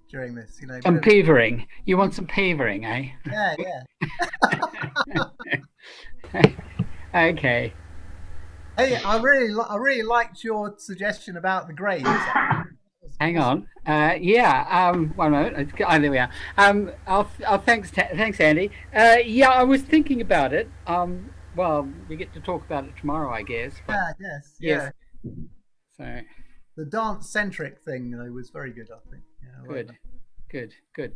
during this, you know. Some peevering. You want some peevering, eh? Yeah, yeah. Okay. Hey, I really liked your suggestion about the grades. Hang Awesome. on. Yeah. One moment. There we are. Thanks, Andy. Yeah, I was thinking about it. Well, we get to talk about it tomorrow, I guess. But Yeah, yes, yes. yeah. So The dance-centric thing, though, was very good, I think. Yeah, I like good, that. good.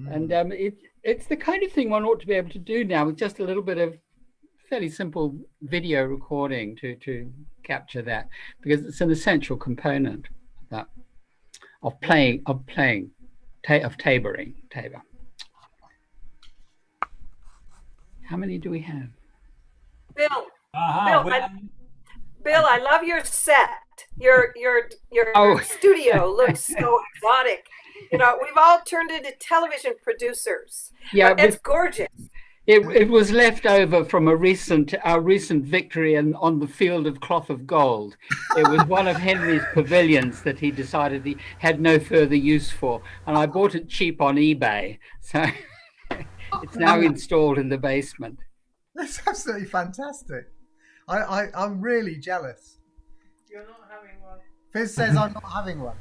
And Mm. it's the kind of thing one ought to be able to do now with just a little bit of fairly simple video recording to capture that, because it's an essential component of that of taboring. Tabor. How many do we have? Bill, Aha, Bill, Bill, I love your set. Your Oh. studio looks so exotic. You know, we've all turned into television producers. Yeah, it's gorgeous. It was left over from our recent victory on the field of cloth of gold. It was one of Henry's pavilions that he decided he had no further use for, and I bought it cheap on eBay. So it's now installed in the basement. That's absolutely fantastic. I'm really jealous. You're not having one. Fizz says I'm not having one.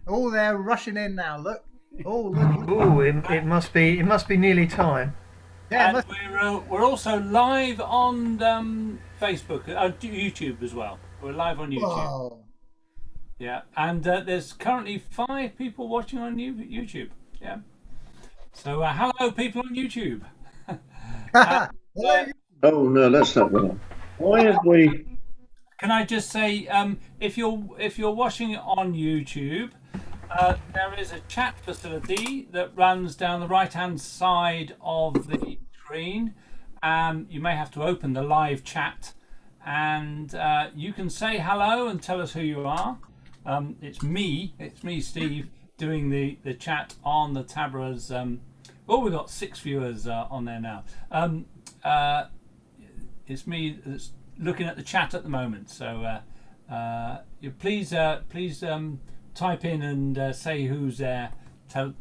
Oh, they're rushing in now. Look. Oh, look. Oh, it must be nearly time. Yeah, and we're also live on Facebook, YouTube as well. We're live on YouTube. Whoa. Yeah, and there's currently 5 people watching on YouTube. Yeah. So hello, people on YouTube. Oh no, that's not right. Why have we? Can I just say, if you're watching it on YouTube, there is a chat facility that runs down the right-hand side of the screen. You may have to open the live chat, and you can say hello and tell us who you are. It's me, Steve, doing the chat on the Taborers. Oh, we've got 6 viewers on there now. It's me that's looking at the chat at the moment. So please type in and say who's there. Tell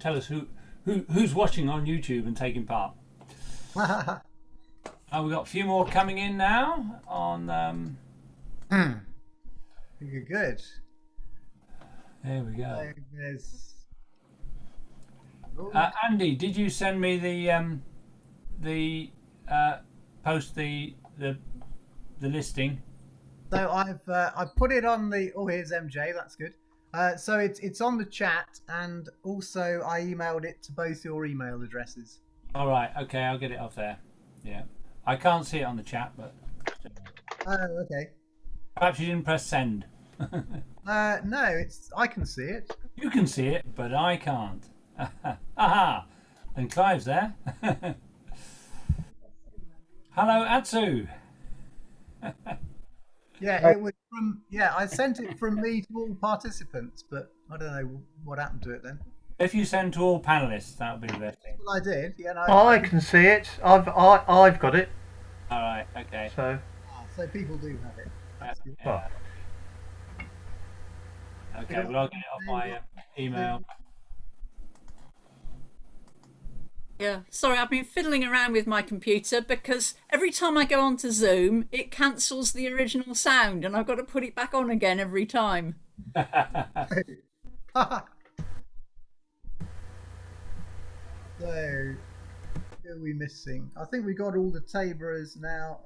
us who's watching on YouTube and taking part. We've got a few more coming in now on. You're good. There we go. Andy, did you send me the post the listing? So I've put it on the. Oh, here's MJ. That's good. So it's on the chat, and also I emailed it to both your email addresses. All right. Okay, I'll get it off there. Yeah, I can't see it on the chat, but. Oh, okay. Perhaps you didn't press send. No, I can see it. You can see it, but I can't. Aha! And Clive's there. Hello, Atsu. Yeah, it was from. Yeah, I sent it from me to all participants, but I don't know what happened to it then. If you send to all panelists, that would be the best thing. Well, I did. Yeah, no, I can see it. I've got it. All right. Okay. So people do have it. That's good. Yeah. Okay. Well, I'll get it off my email. Yeah, sorry, I've been fiddling around with my computer because every time I go onto Zoom, it cancels the original sound and I've got to put it back on again every time. So, who are we missing? I think we got all the Taborers now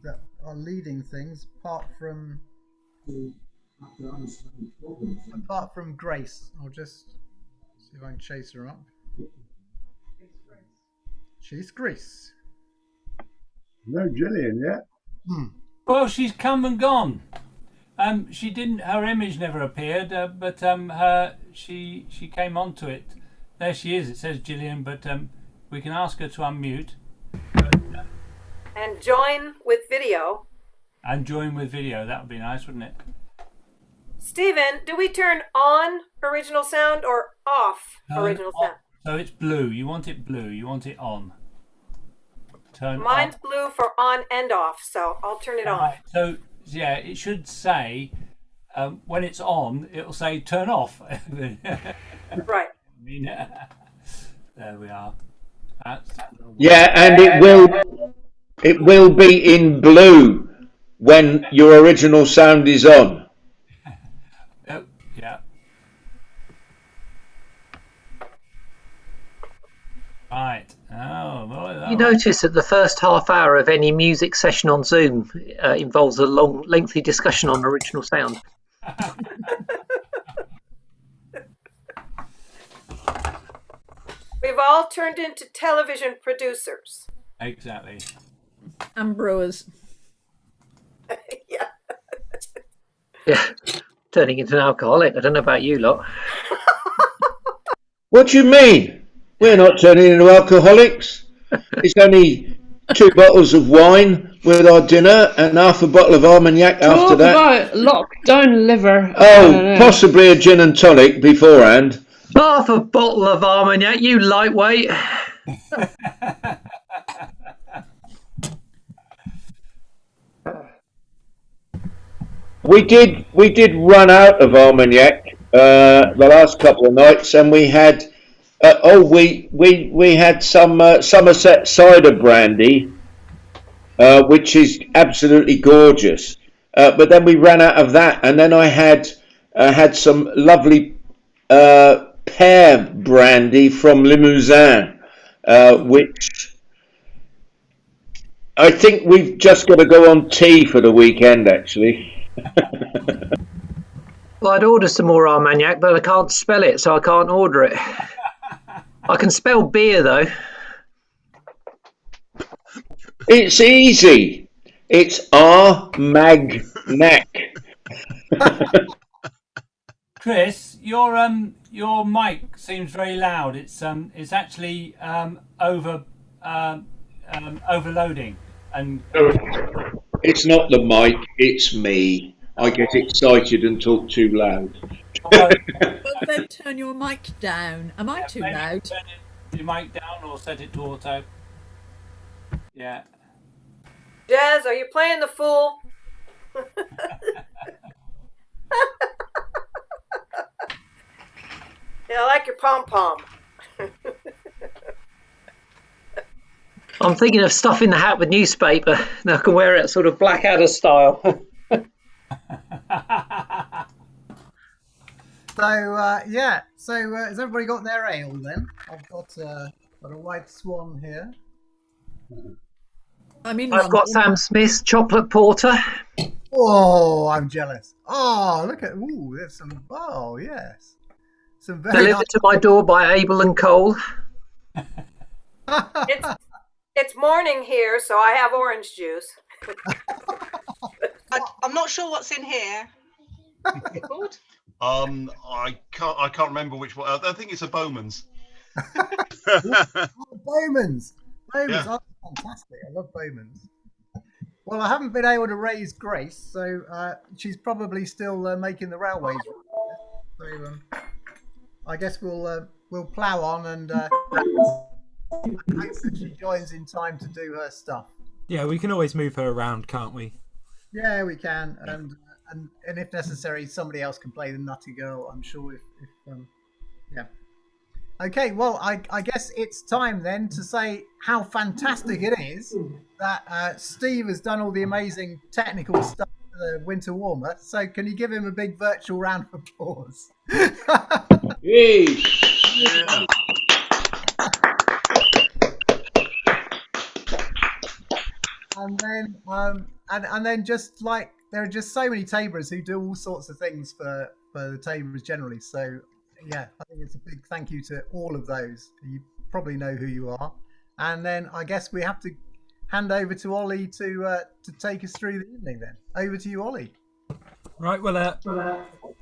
that are leading things, apart from Grace. I'll just see if I can chase her up. She's Grace. No Gillian yet. Well, she's come and gone. She didn't. Her image never appeared, but she came onto it. There she is. It says Gillian, but we can ask her to unmute. And join with video. And join with video. That would be nice, wouldn't it? Stephen, do we turn on original sound or off original sound? So it's blue. You want it blue. You want it on. Mine's blue for on and off, so I'll turn it on. Right. So yeah, it should say when it's on, it'll say turn off. Right. I mean, there we are. Yeah, and it will be in blue when your original sound is on. Oh, yeah. Right. Oh, well, You notice that the first half hour of any music session on Zoom involves a long, lengthy discussion on original sound. We've all turned into television producers. Exactly. And brewers. Yeah. Yeah, turning into an alcoholic. I don't know about you lot. What do you mean? We're not turning into alcoholics. It's only 2 bottles of wine with our dinner and half a bottle of Armagnac after that. About lockdown liver. Oh, possibly a gin and tonic beforehand. Half a bottle of Armagnac, you lightweight. We did run out of Armagnac the last couple of nights, and we had we had some Somerset cider brandy, which is absolutely gorgeous. But then we ran out of that, and then I had some lovely pear brandy from Limousin, which I think we've just got to go on tea for the weekend, actually. Well, I'd order some more Armagnac, but I can't spell it, so I can't order it. I can spell beer, though. It's easy. It's Armagnac. Chris, your mic seems very loud. It's actually overloading, and It's not the mic, it's me. I get excited and talk too loud. Well, then turn your mic down. Am I too loud? Turn your mic down or set it to auto. Yeah. Jazz, are you playing the fool? Yeah, I like your pom-pom. I'm thinking of stuffing the hat with newspaper. Now I can wear it sort of Blackadder style. So has everybody got their ale then? I've got a white swan here. I mean, I've got Sam Smith's chocolate porter. Oh, I'm jealous. Oh, look at there's some. Oh, yes, some very Delivered to my door by Abel and Cole. It's morning here, so I have orange juice. I'm not sure what's in here. What's it called? I can't remember which one. I think it's a Bowman's. Bowman's. Yeah. Oh, fantastic. I love Bowman's. Well, I haven't been able to raise Grace, so she's probably still making the railways. So I guess we'll plough on and hope that she joins in time to do her stuff. Yeah, we can always move her around, can't we? Yeah, we can, and if necessary, somebody else can play the nutty girl. I'm sure. If yeah. Okay, well, I guess it's time then to say how fantastic it is that Steve has done all the amazing technical stuff for the winter warmer. So can you give him a big virtual round of applause? Yay! Yeah. And then and then just like there are just so many Taborers who do all sorts of things for the Taborers generally. So yeah, I think it's a big thank you to all of those. You probably know who you are. And then I guess we have to hand over to Ollie to take us through the evening then. Over to you, Ollie. Right, well,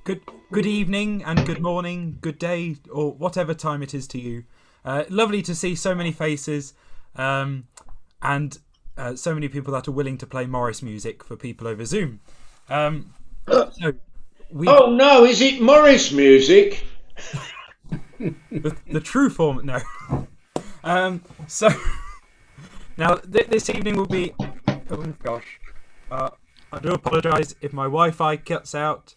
good evening and good morning, good day, or whatever time it is to you. Lovely to see so many faces and so many people that are willing to play Morris music for people over Zoom. Oh no, is it Morris music? the true form, no. So now this evening will be. Oh gosh, I do apologise if my Wi-Fi cuts out.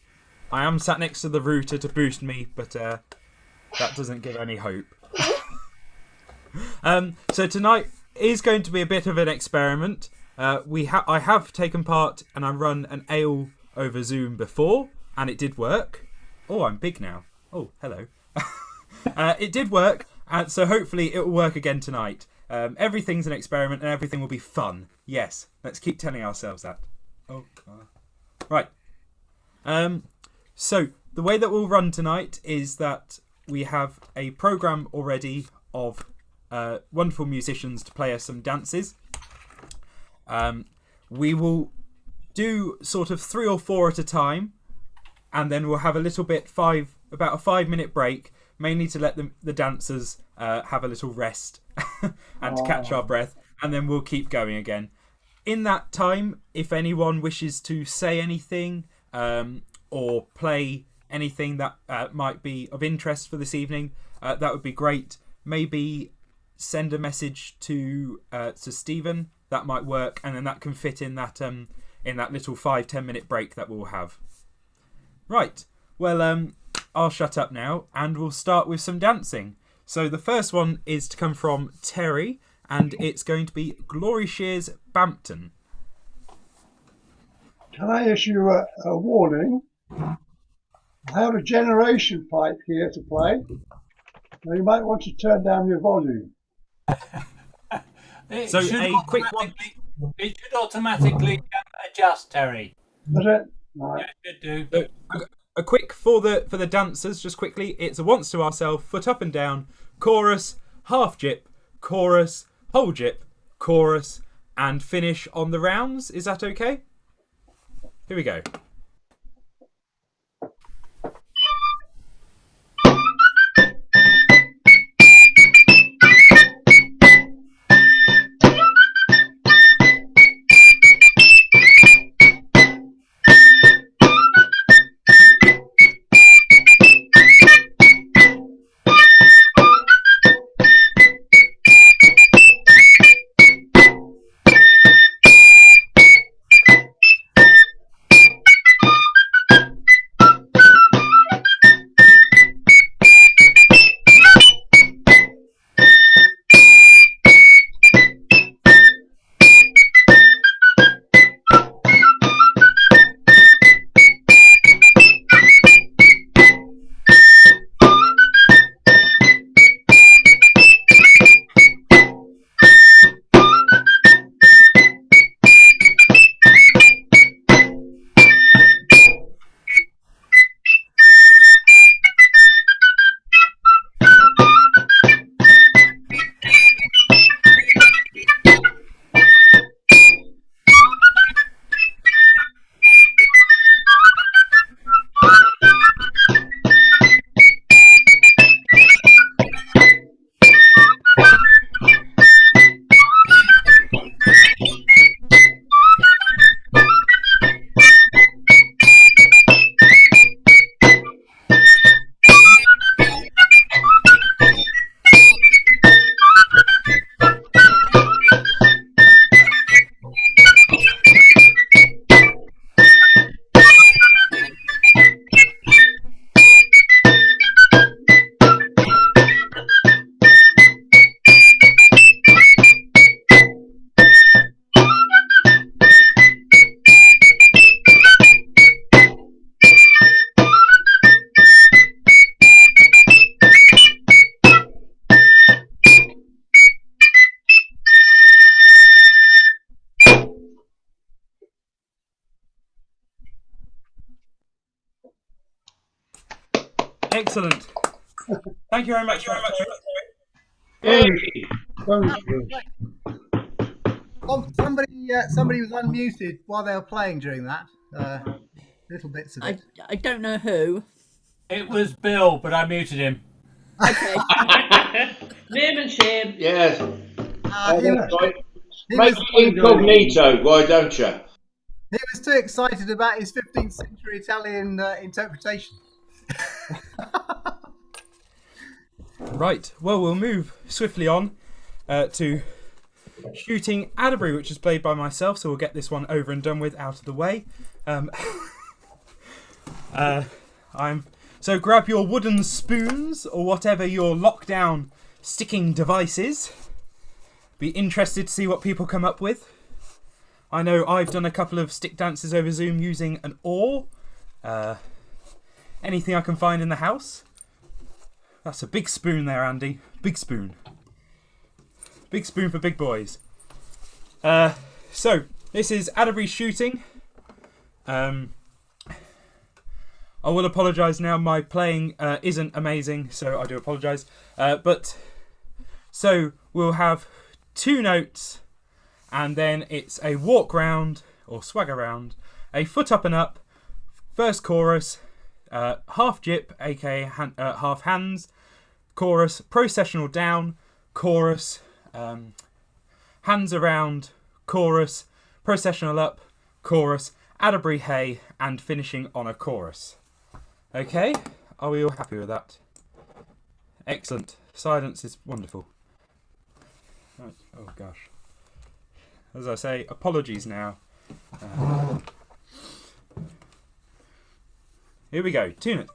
I am sat next to the router to boost me, but that doesn't give any hope. So tonight is going to be a bit of an experiment. I have taken part and I run an ale over Zoom before, and it did work. Oh, I'm big now. Oh, hello. It did work, and so hopefully it will work again tonight. Everything's an experiment and everything will be fun. Yes, let's keep telling ourselves that. Oh, right. So the way that we'll run tonight is that we have a programme already of wonderful musicians to play us some dances. We will do sort of 3 or 4 at a time, and then we'll have a little bit about a 5-minute break, mainly to let the dancers have a little rest and to catch our breath, and then we'll keep going again. In that time, if anyone wishes to say anything or play anything that might be of interest for this evening, that would be great. Maybe send a message to Stephen. That might work, and then that can fit in that little 5-10 minute break that we'll have. Right. Well, I'll shut up now, and we'll start with some dancing. So the first one is to come from Terry, and it's going to be Glory Shears Bampton. Can I issue a warning? I have a generation pipe here to play. Now you might want to turn down your volume. It So should a quick one. It should automatically adjust, Terry. Does it? Right. Yeah, it should do. So, a quick for the dancers, just quickly. It's a once to ourselves, foot up and down, chorus, half jip, chorus, whole jip, chorus, and finish on the rounds. Is that okay? Here we go. Excellent. Thank you very much. Somebody was unmuted while they were playing during that. Little bits of it. I don't know who. It was Bill, but I muted him. Okay. Name and shame. Yes. He Make was- it incognito, why don't you? He was too excited about his 15th century Italian interpretation. Right. Well, we'll move swiftly on to shooting Atterbury, which is played by myself, so we'll get this one over and done with, out of the way. So grab your wooden spoons or whatever your lockdown sticking device is. Be interested to see what people come up with. I know I've done a couple of stick dances over Zoom using an oar. Anything I can find in the house. That's a big spoon there, Andy. Big spoon. Big spoon for big boys. So, this is Atterbury shooting. I will apologise now. My playing isn't amazing, so I do apologise. So we'll have 2 notes, and then it's a walk round, or swagger round, a foot up and up, first chorus, half jip, aka half hands, chorus, processional down, chorus, hands around, chorus, processional up, chorus, Atterbury hey, and finishing on a chorus. Okay, are we all happy with that? Excellent. Silence is wonderful. Right. Oh gosh. As I say, apologies now. Here we go. Tune it.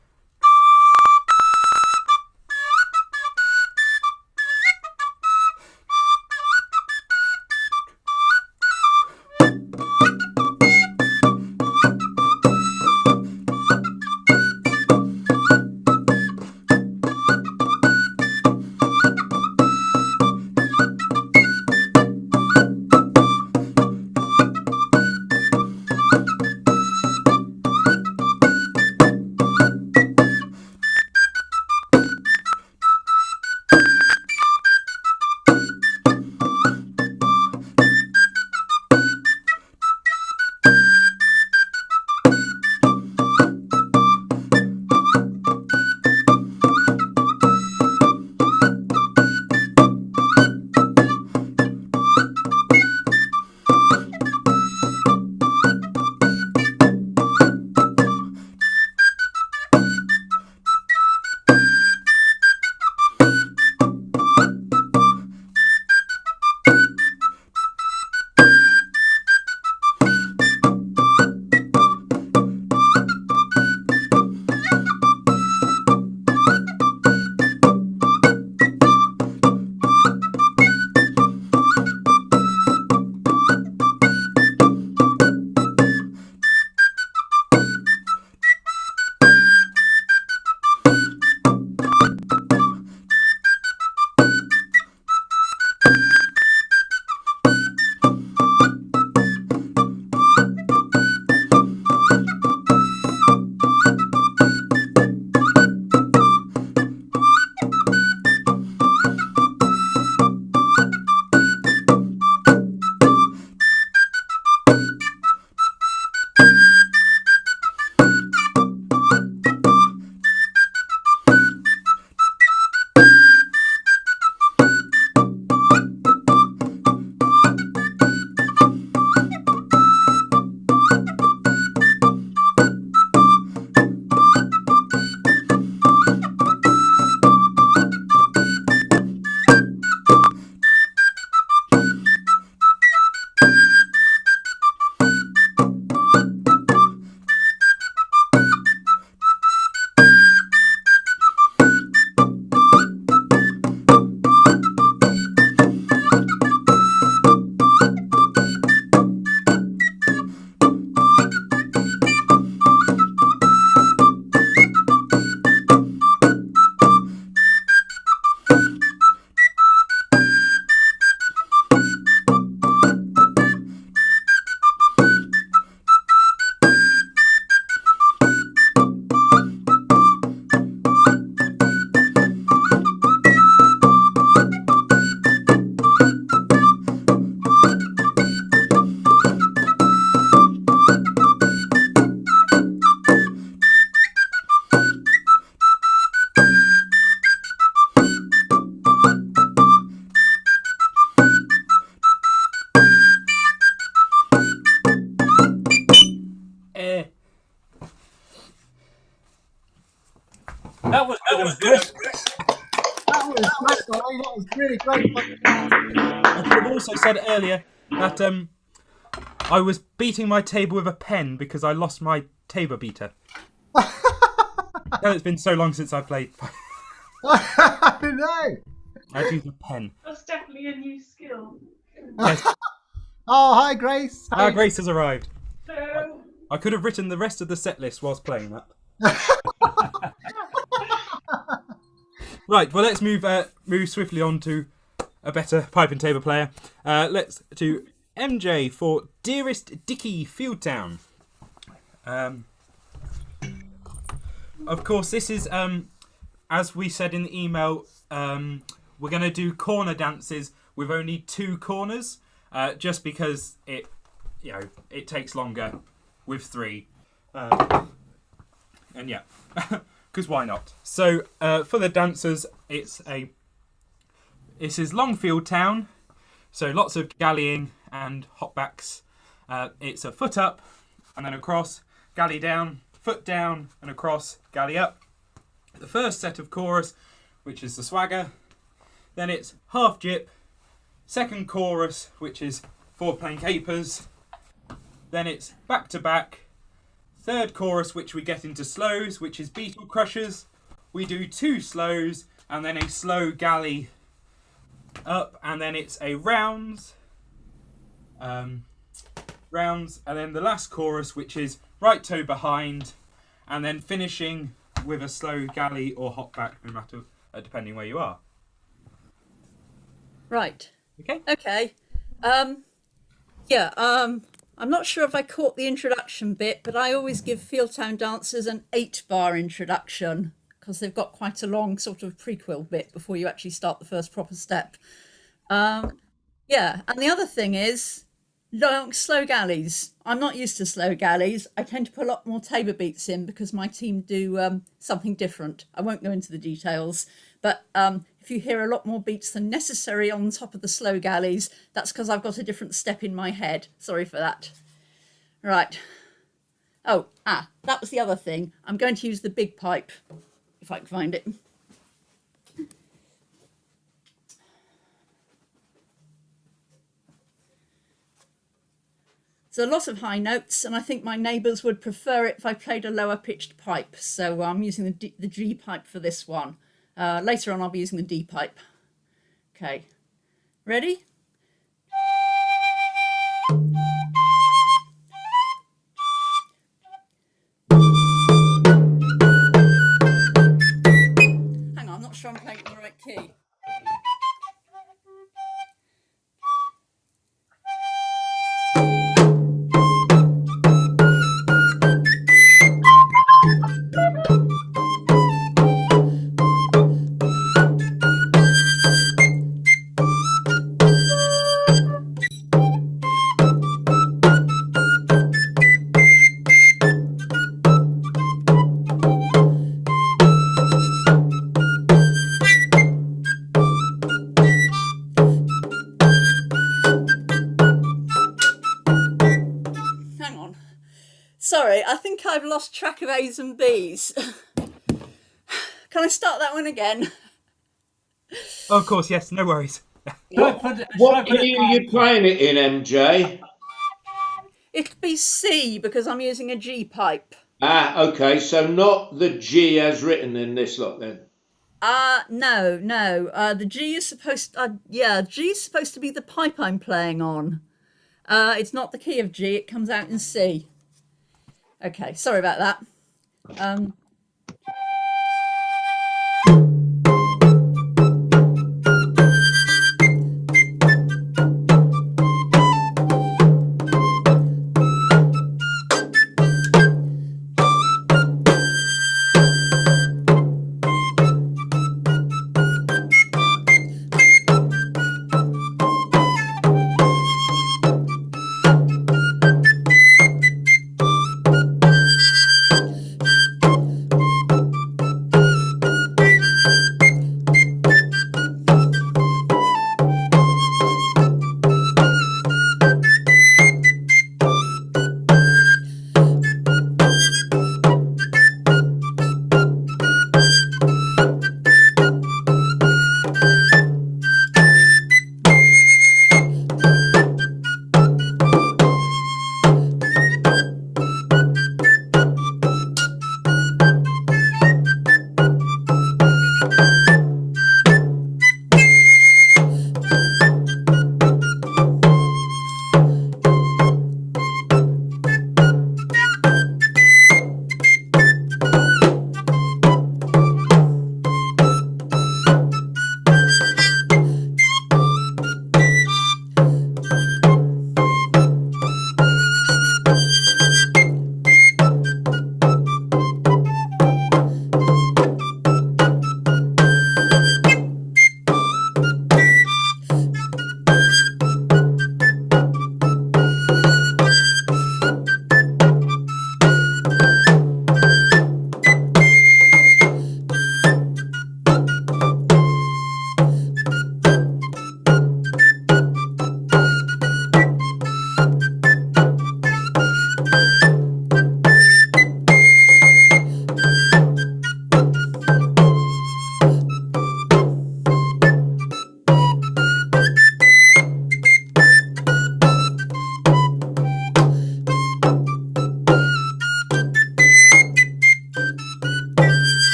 That was good and brisk. That was great, Ollie. That was really great. I could have also said earlier that I was beating my table with a pen because I lost my tabor beater. It's been so long since I played. I know. I use a pen. That's definitely a new skill. Yes. Oh, hi, Grace. Ah, Grace has arrived. Hello. I could have written the rest of the set list whilst playing that. Right, well, let's move swiftly on to a better pipe and tabor player. Let's do MJ for Dearest Dickie Fieldtown. Of course, this is, as we said in the email, we're going to do corner dances with only 2 corners, just because it takes longer with 3. And yeah, because why not? So for the dancers, this is Longfield Town, so lots of galleying and hopbacks. It's a foot up and then across, galley down, foot down and across, galley up. The first set of chorus, which is the swagger. Then it's half jip, second chorus, which is 4 plank capers. Then it's back to back. Third chorus, which we get into slows, which is beetle crushers. We do 2 slows and then a slow galley up, and then it's a rounds, and then the last chorus, which is right toe behind, and then finishing with a slow galley or hop back, no matter depending where you are. Right. Okay. Okay. I'm not sure if I caught the introduction bit, but I always give Fieldtown dancers an 8-bar introduction because they've got quite a long sort of prequel bit before you actually start the first proper step. And the other thing is slow galleys. I'm not used to slow galleys. I tend to put a lot more tabor beats in because my team do something different. I won't go into the details, but if you hear a lot more beats than necessary on top of the slow galleys, that's because I've got a different step in my head. Sorry for that. Right. Oh, that was the other thing. I'm going to use the big pipe, if I can find it. So a lot of high notes, and I think my neighbours would prefer it if I played a lower pitched pipe. So I'm using the G pipe for this one. Later on, I'll be using the D pipe. Okay, ready? Hang on, I'm not sure I'm playing in the right key. Sorry, I think I've lost track of A's and B's. Can I start that one again? Oh, of course, yes, no worries. What key are you playing it in, MJ? It'll be C because I'm using a G pipe. Okay, so not the G as written in this lot then. No. The G is supposed G is supposed to be the pipe I'm playing on. It's not the key of G, it comes out in C. Okay, sorry about that.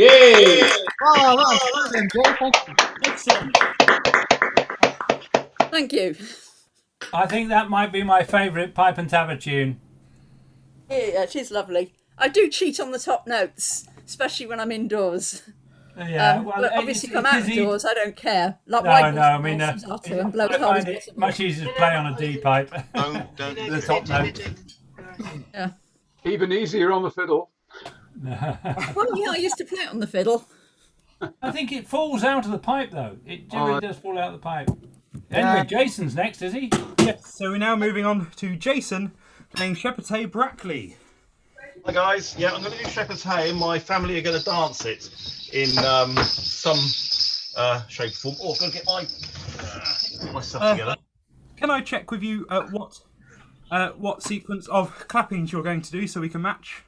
Yay! Oh, that was brilliant, Joe. Thank you. Thank you. I think that might be my favourite pipe and tabor tune. Yeah, she's lovely. I do cheat on the top notes, especially when I'm indoors. Yeah, but obviously, if I'm outdoors, I don't care. Like no, I mean, I find it much easier to play on a D pipe. Don't the top note. Yeah. Even easier on the fiddle. Well, yeah, I used to play it on the fiddle. I think it falls out of the pipe, though. It really does fall out of the pipe. Anyway, Jason's next, is he? Yes, so we're now moving on to Jason playing Shepherd's Hay Brackley. Hi guys, yeah, I'm going to do Shepherd's Hay and my family are going to dance it in some shape or form. Oh, I'm going to get my stuff together. Can I check with you what sequence of clappings you're going to do so we can match?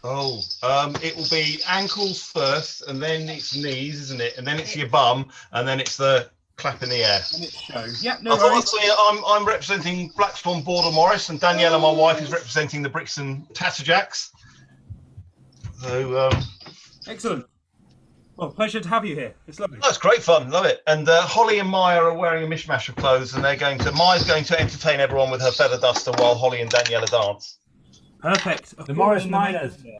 Oh, it will be ankles first, and then it's knees, isn't it? And then it's your bum, and then it's the clap in the air. And it's show. Yeah, no worries. I'm representing Blackstone Border Morris, and Daniela, my wife, is representing the Brixton Tatterjacks. So, excellent. Well, pleasure to have you here. It's lovely. That's great fun, love it. And Holly and Maya are wearing a mishmash of clothes, and Maya's going to entertain everyone with her feather duster while Holly and Daniela dance. Perfect. The Morris Miners. Yeah,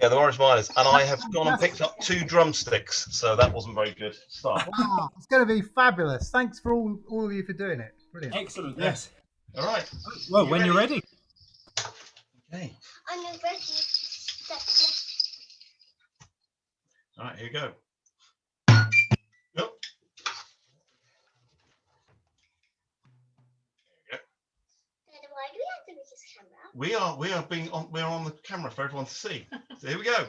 the Morris Miners. And I have gone and picked up 2 drumsticks, so that wasn't very good start. Wow, it's going to be fabulous. Thanks for all of you for doing it. Brilliant. Excellent. Yes. All right. Well, when you're ready. Okay. I'm ready. All right, here you go. Yep. Why do we have to use this camera? We're on the camera for everyone to see. So here we go.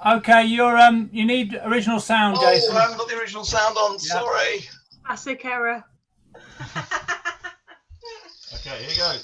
Okay, you need original sound, Jason. Oh, I haven't got the original sound on. Yep. Sorry. Classic error. Okay, here you go.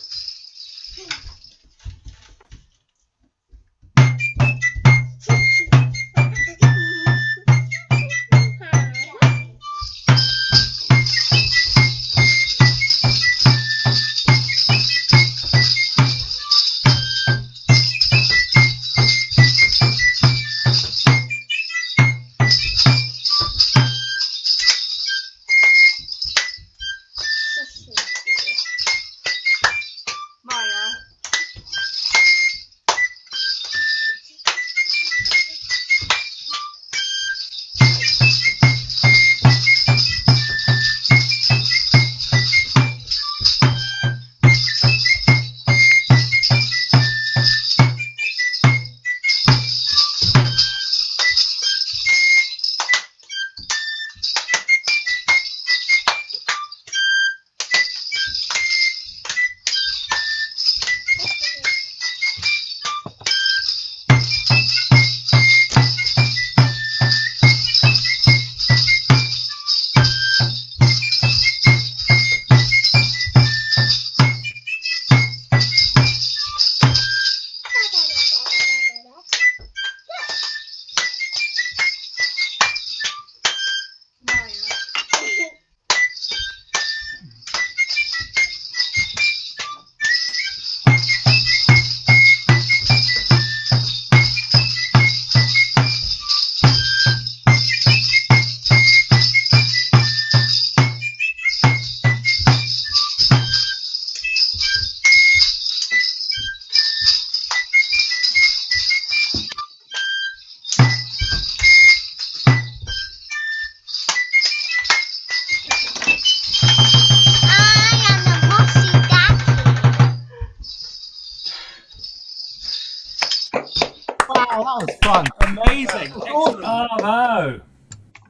Wow, that was fun. Amazing. Bravo.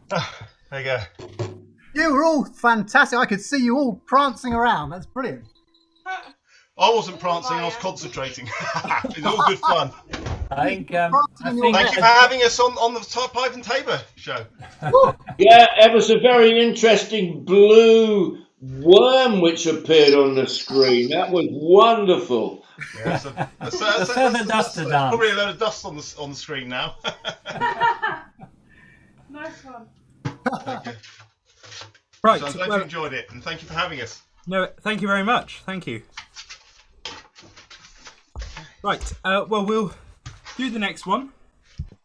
There you go. You were all fantastic. I could see you all prancing around. That's brilliant. I wasn't prancing, I was concentrating. It's all good fun. I think Thank you for having us on the Pipe and Tabor show. Yeah, it was a very interesting blue worm which appeared on the screen. That was wonderful. Yeah, the feather duster dance. Probably a load of dust on the screen now. Nice one. Thank you. Right. So I'm glad you enjoyed it, and thank you for having us. No, thank you very much. Thank you. Right. Well, we'll do the next one,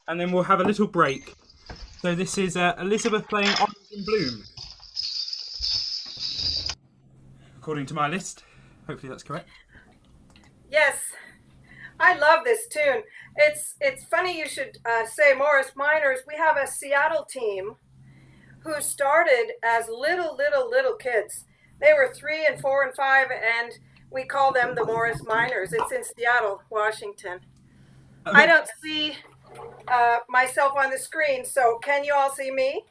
and then we'll have a little break. So this is Elizabeth playing Orange and Bloom, according to my list. Hopefully that's correct. Yes, I love this tune. It's funny you should say Morris Miners. We have a Seattle team who started as little kids. They were 3 and 4 and 5, and we call them the Morris Miners. It's in Seattle, Washington. I don't see myself on the screen, so can you all see me?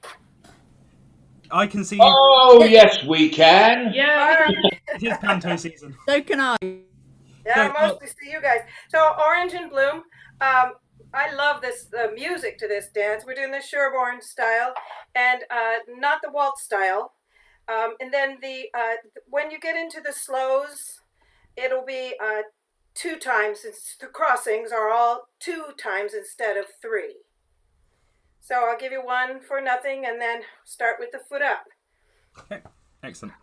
I can see you. Oh, yes, we can. Yeah. It is panto season. So can I. Yeah, I mostly see you guys. So Orange and Bloom. I love this music to this dance. We're doing the Sherborne style and not the waltz style. And then when you get into the slows, it'll be 2 times. The crossings are all 2 times instead of 3. So I'll give you 1 for nothing and then start with the foot up. Okay, excellent.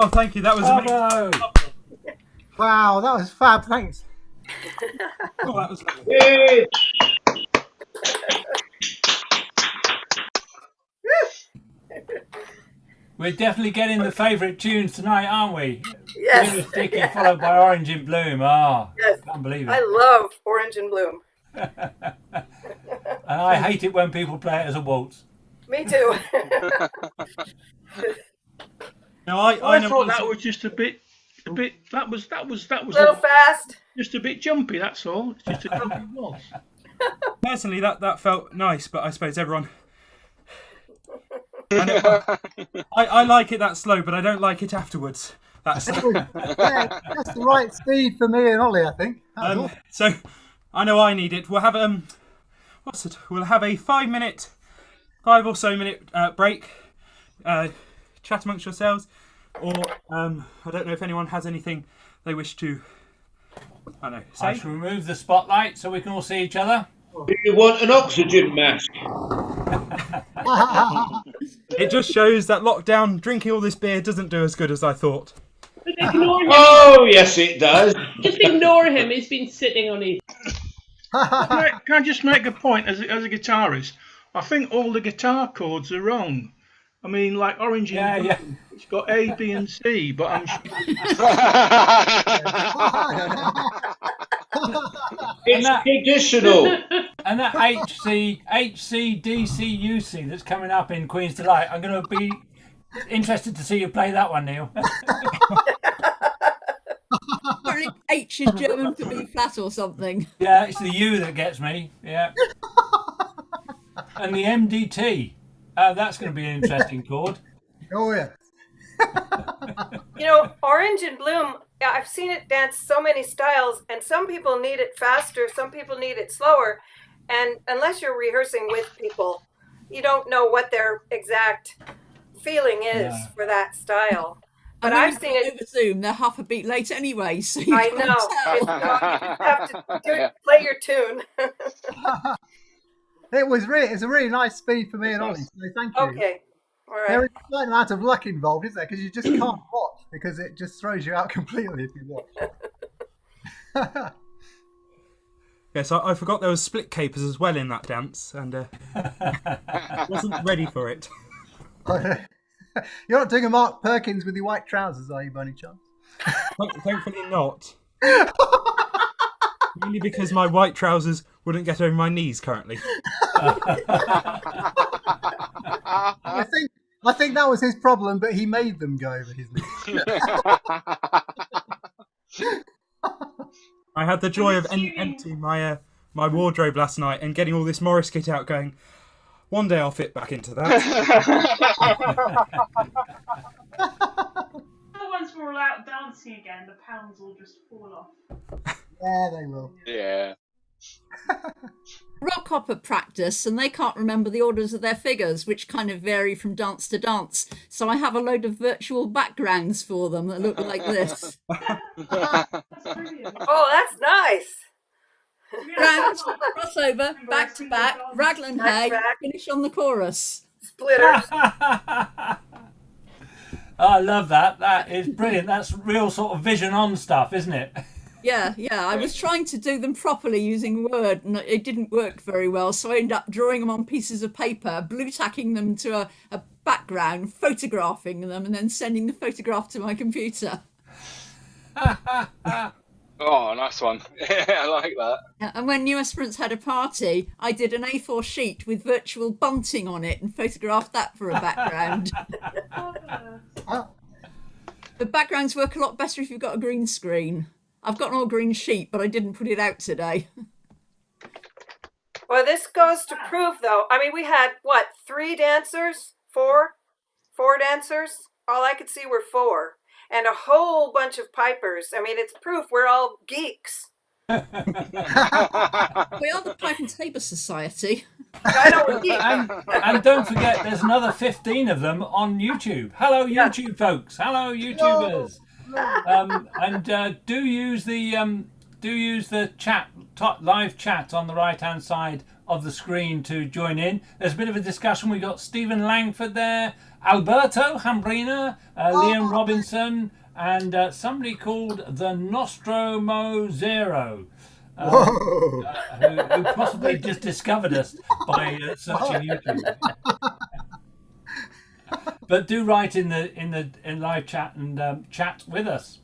Oh, thank you. That was amazing. Wow, that was fab. Thanks. Oh, that was lovely. Yay! We're definitely getting the favourite tunes tonight, aren't we? Yes. Blue Sticky followed by Orange in Bloom. Ah, Yes. can't believe it. I love Orange and Bloom. And I hate it when people play it as a waltz. Me too. No, I know thought that was just a bit. That was a little fast. Just a bit jumpy. That's all. It's just a jumpy waltz. Personally, that felt nice, but I suppose everyone. I like it that slow, but I don't like it afterwards. That's that's the right speed for me and Ollie, I think. So I know I need it. We'll have We'll have a 5 or so minute break. Chat amongst yourselves, or I don't know if anyone has anything they wish to. I know. Say? I shall remove the spotlight so we can all see each other. Do you want an oxygen mask? It just shows that lockdown drinking all this beer doesn't do as good as I thought. Ignore him. Oh, yes, it does. Just ignore him. He's been sitting on his. Can I just make a point as a guitarist? I think all the guitar chords are wrong. I mean, like Orange and Blue, it's got A, B, and C, but I'm sure. It's traditional. And that HCDCUC that's coming up in Queen's Delight, I'm going to be interested to see you play that one, Neil. Apparently H is German for B flat or something. Yeah, it's the U that gets me. Yeah. And the MDT. That's going to be an interesting chord. Oh, yeah. You know, Orange and Bloom, I've seen it dance so many styles, and some people need it faster, some people need it slower. And unless you're rehearsing with people, you don't know what their exact feeling is for that style. But I've seen it over Zoom. They're half a beat late anyway. So I know. You just have to play your tune. It's a really nice speed for me and Ollie. So thank you. Okay. All right. There is a certain amount of luck involved, isn't there? Because you just can't watch because it just throws you out completely if you watch. Yes, I forgot there was split capers as well in that dance, and wasn't ready for it. You're not doing a Mark Perkins with your white trousers, are you, by any chance? Thankfully not. Mainly because my white trousers wouldn't get over my knees currently. I think that was his problem, but he made them go over his knees. I had the joy of emptying my wardrobe last night and getting all this Morris kit out going, one day I'll fit back into that. Once we're all out dancing again, the pounds will just fall off. Yeah, they will. Yeah. Rock opera practice, and they can't remember the orders of their figures, which kind of vary from dance to dance. So I have a load of virtual backgrounds for them that look like this. Oh, that's nice. Round, crossover, back to back, raglan hay, finish on the chorus. Splitters. I love that. That is brilliant. That's real sort of vision on stuff, isn't it? Yeah. I was trying to do them properly using Word, and it didn't work very well. So I ended up drawing them on pieces of paper, blue tacking them to a background, photographing them, and then sending the photograph to my computer. Oh, nice one. I like that. And when New Esperance had a party, I did an A4 sheet with virtual bunting on it and photographed that for a background. The backgrounds work a lot better if you've got a green screen. I've got an all green sheet, but I didn't put it out today. Well, this goes to prove, though. I mean, we had, 3 dancers? 4 dancers? All I could see were 4. And a whole bunch of pipers. I mean, it's proof we're all geeks. We are the Pipe and Tabor Society. And don't forget, there's another 15 of them on YouTube. Hello, YouTube folks. Hello, YouTubers. And do use the chat, live chat on the right-hand side of the screen to join in. There's a bit of a discussion. We've got Stephen Langford there, Alberto Hambrina, Liam Robinson, and somebody called the Nostromo Zero, who possibly just discovered us by searching YouTube. But do write in live chat and chat with us.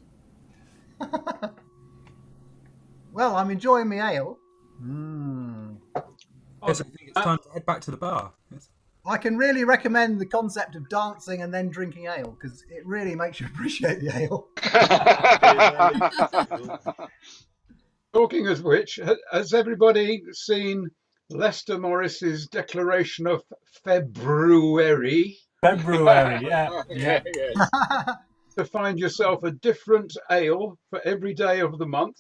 Well, I'm enjoying my ale. Yes, I think it's time to head back to the bar. Yes. I can really recommend the concept of dancing and then drinking ale because it really makes you appreciate the ale. Talking of which, has everybody seen Lester Morris's declaration of February? February, yeah. Yes. To find yourself a different ale for every day of the month.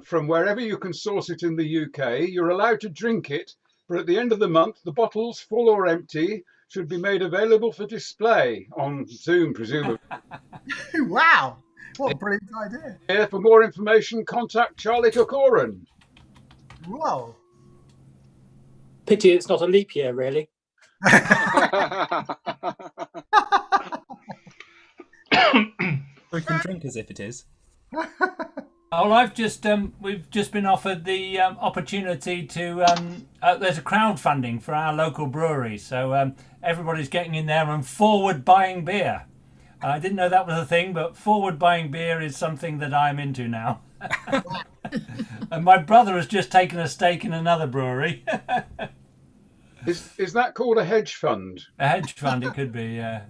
From wherever you can source it in the UK, you're allowed to drink it, but at the end of the month, the bottles, full or empty, should be made available for display on Zoom, presumably. Wow, what a brilliant idea! Yeah, for more information, contact Charlie Corcoran. Whoa! Pity it's not a leap year, really. We can drink as if it is. Well, we've just been offered the opportunity to. There's a crowdfunding for our local brewery, so everybody's getting in there and forward buying beer. I didn't know that was a thing, but forward buying beer is something that I'm into now. And my brother has just taken a stake in another brewery. Is that called a hedge fund? A hedge fund, it could be, yeah.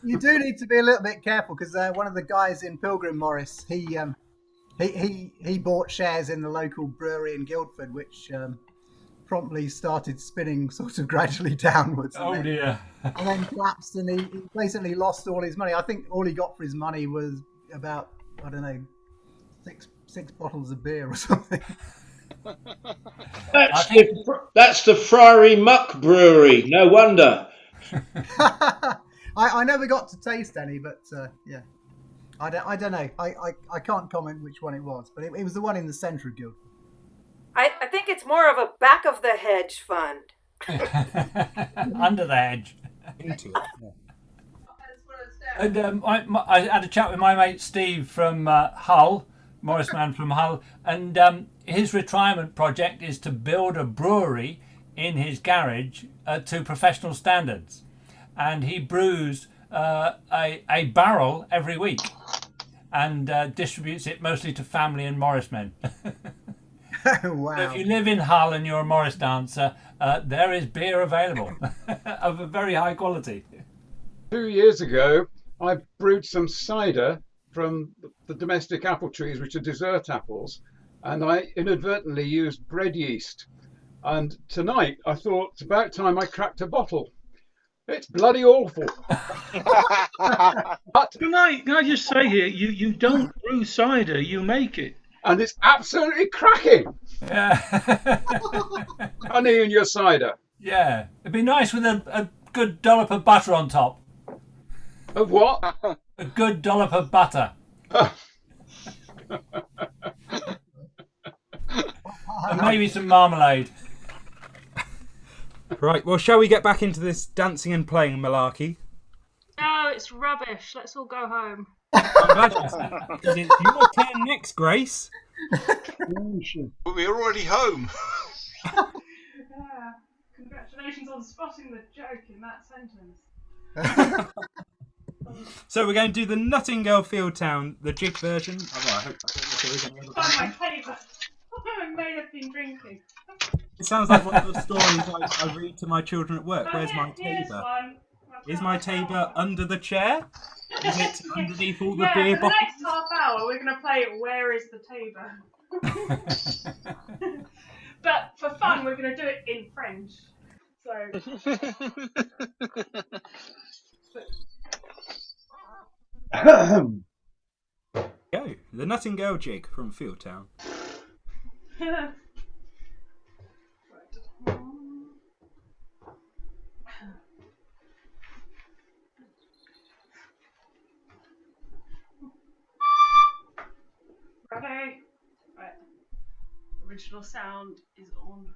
You do need to be a little bit careful because one of the guys in Pilgrim, Morris, he bought shares in the local brewery in Guildford, which promptly started spinning sort of gradually downwards. Oh dear! And then collapsed, and he basically lost all his money. I think all he got for his money was about, I don't know, six bottles of beer or something. That's the Friary Muck Brewery. No wonder. I never got to taste any, but yeah. I don't know. I can't comment which one it was, but it was the one in the centre of Guildford. I think it's more of a back of the hedge fund. Under the hedge. Into it. Yeah. And I had a chat with my mate Steve from Hull, Morris man from Hull, and his retirement project is to build a brewery in his garage to professional standards, and he brews a barrel every week and distributes it mostly to family and Morris men. Wow. So if you live in Hull and you're a Morris dancer, there is beer available of a very high quality. 2 years ago, I brewed some cider from the domestic apple trees, which are dessert apples, and I inadvertently used bread yeast. And tonight I thought it's about time I cracked a bottle. It's bloody awful. But Can I just say here, you don't brew cider, you make it. and it's absolutely cracking. Yeah. Honey in your cider. Yeah. It'd be nice with a good dollop of butter on top. Of what? A good dollop of butter. And maybe some marmalade. Right, well, shall we get back into this dancing and playing malarkey? No, it's rubbish. Let's all go home. I'm glad you said that, because it's your turn next, Grace. But we're already home. Yeah. Congratulations on spotting the joke in that sentence. So we're going to do the Nuttingale Field Town, the jig version. Oh, well, I hope Find my paper. I may have been drinking. It sounds like one of those stories I read to my children at work. Oh, Where's my here's tabor? one. Is my tabor under the chair? Is it underneath all the Yeah, beer for the bottles? next half hour we're going to play Where is the Tabor? But for fun we're going to do it in French. Go, the Nuttingale jig from Field Town. Ready? Right. Original sound is on.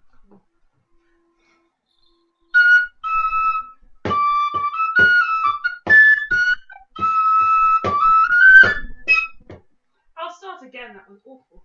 I'll start again, that was awful.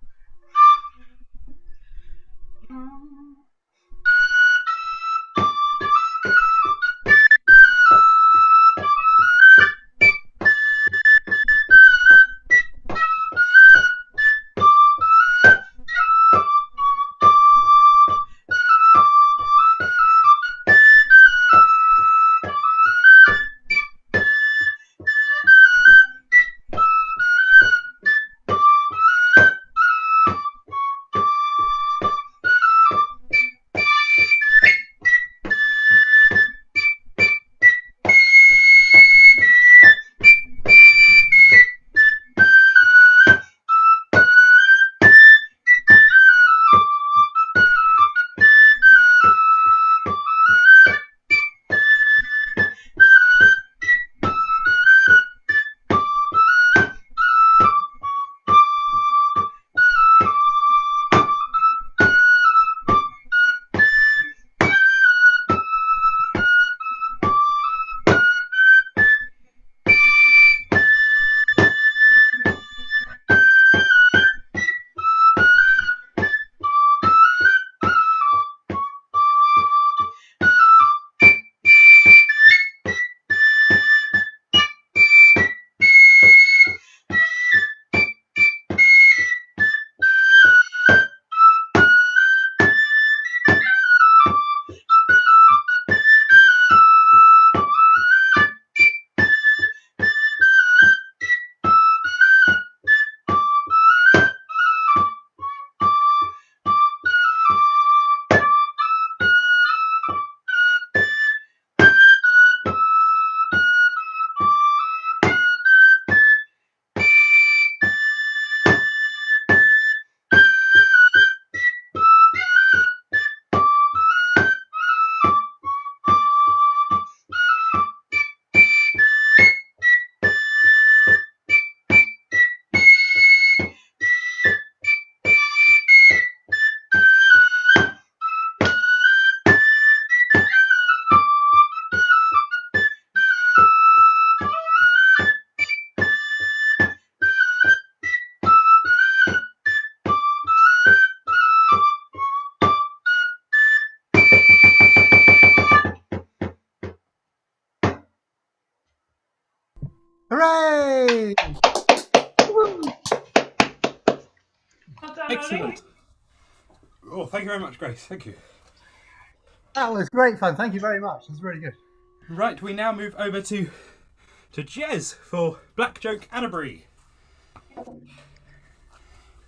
thank you very much, Grace. Thank you. That was great fun. Thank you very much. It was really good. Right, we now move over to Jez for Black Joke Annabury.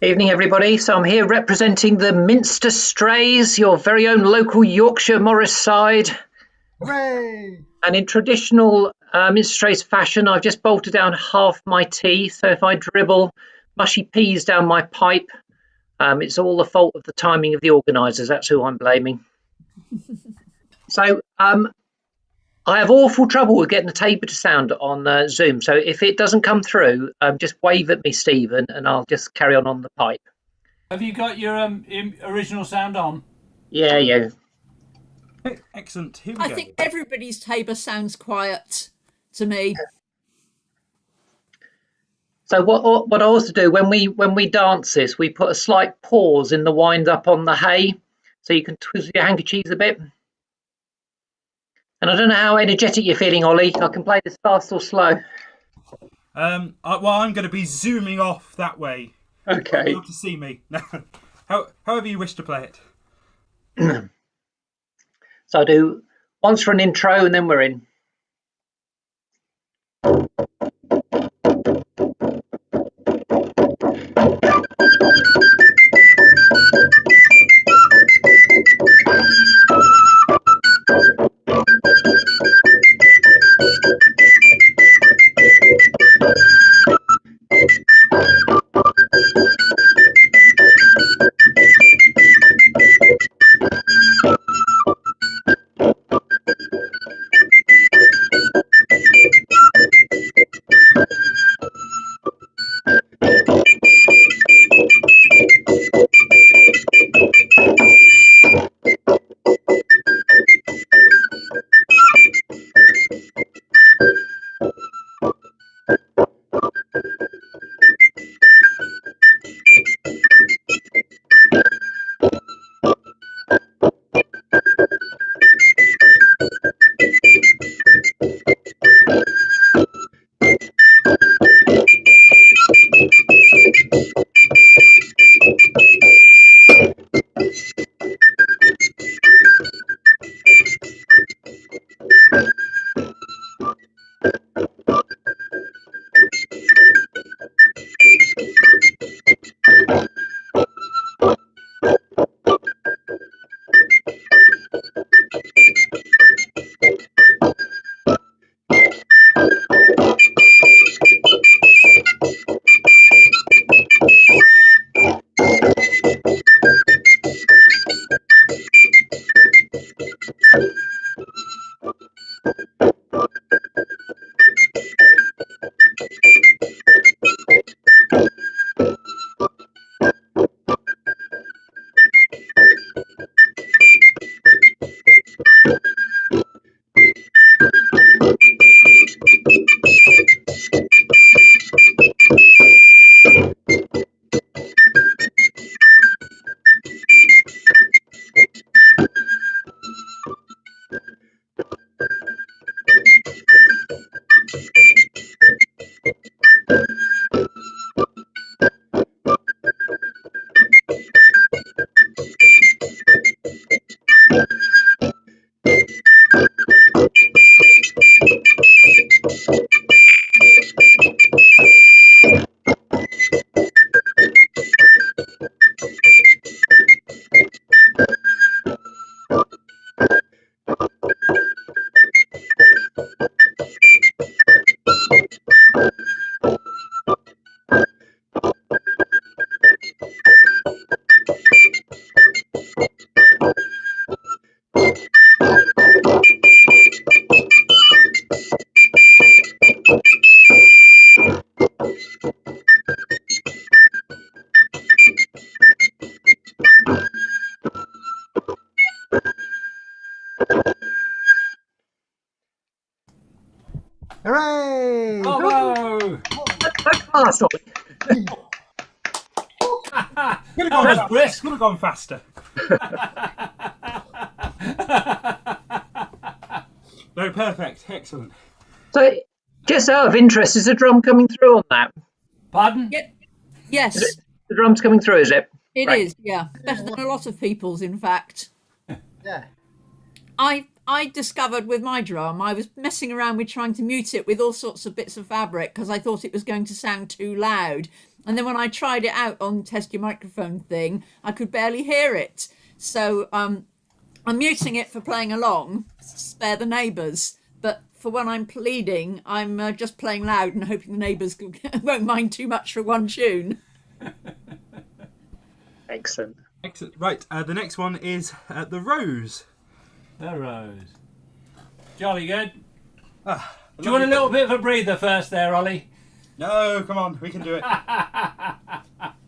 Evening, everybody. So I'm here representing the Minster Strays, your very own local Yorkshire Morris side. Hooray! And in traditional Minster Strays fashion, I've just bolted down half my tea. So if I dribble mushy peas down my pipe, it's all the fault of the timing of the organisers. That's who I'm blaming. So I have awful trouble with getting the taper to sound on Zoom. So if it doesn't come through, just wave at me, Stephen, and I'll just carry on the pipe. Have you got your original sound on? Yeah. Excellent. Here we I go. think everybody's tabor sounds quiet to me. So what I also do when we dance this, we put a slight pause in the wind up on the hay, so you can twist your handkerchiefs a bit. And I don't know how energetic you're feeling, Ollie. I can play this fast or slow. Well, I'm going to be zooming off that way. Okay. You'll be able to see me. However you wish to play it. So I'll do once for an intro and then we're in. Hooray! Bravo! Fast, Ollie. Could have gone faster. No, perfect. Excellent. So, just out of interest, is the drum coming through on that? Pardon? Yes. The drum's coming through, is it? It Right. is, yeah. Better than a lot of people's, in fact. Yeah. I discovered with my drum, I was messing around with trying to mute it with all sorts of bits of fabric because I thought it was going to sound too loud. And then when I tried it out on test your microphone thing, I could barely hear it. So I'm muting it for playing along, spare the neighbours. But for when I'm pleading, I'm just playing loud and hoping the neighbours won't mind too much for one tune. Excellent. Excellent. Right, the next one is the Rose. The Rose. Jolly good. Do you lovely want a little bit of a breather first there, Ollie? No, come on, we can do it.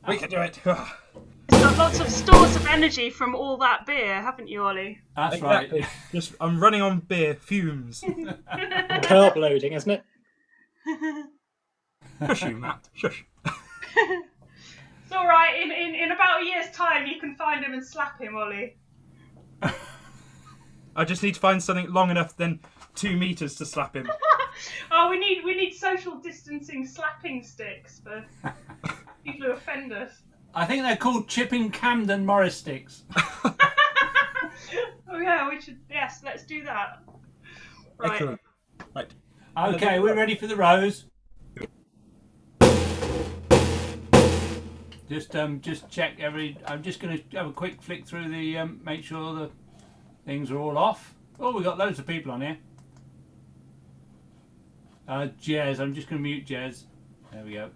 We can do it. You've got lots of stores of energy from all that beer, haven't you, Ollie? That's Exactly. right. Just, I'm running on beer fumes. Carb loading, isn't it? Shush you, Matt. Shush. It's all right. In about a year's time, you can find him and slap him, Ollie. I just need to find something long enough, then 2 meters to slap him. Oh, we need social distancing slapping sticks for people who offend us. I think they're called Chipping Camden Morris sticks. Oh yeah, we should. Yes, let's do that. Right. Excellent. Right. Okay, we're ready for the Rose. Just check every. I'm just going to have a quick flick through the. Make sure the things are all off. Oh, we've got loads of people on here. Jez, I'm just going to mute Jez. There we go.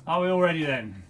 Are we all ready then?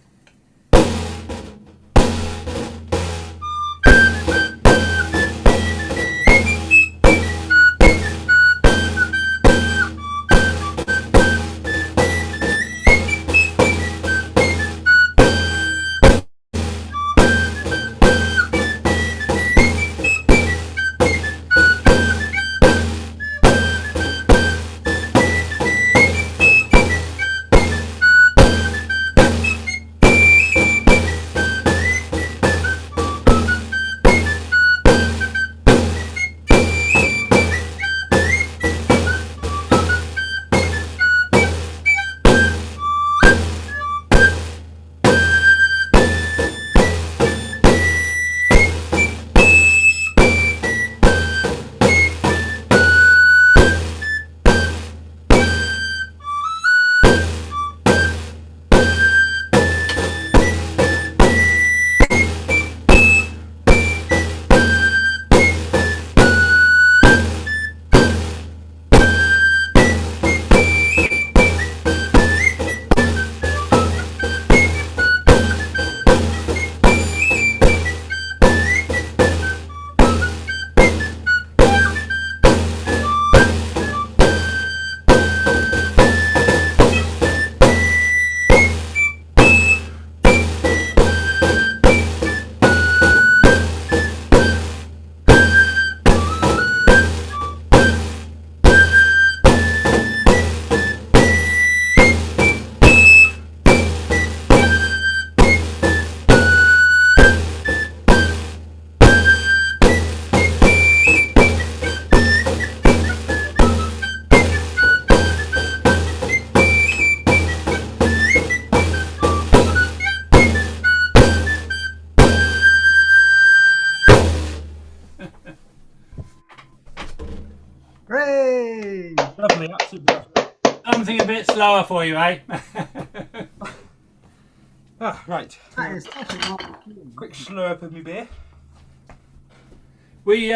Hooray! Lovely, absolutely lovely. Something a bit slower for you, eh? Right. That is such a quick slurp of my beer. We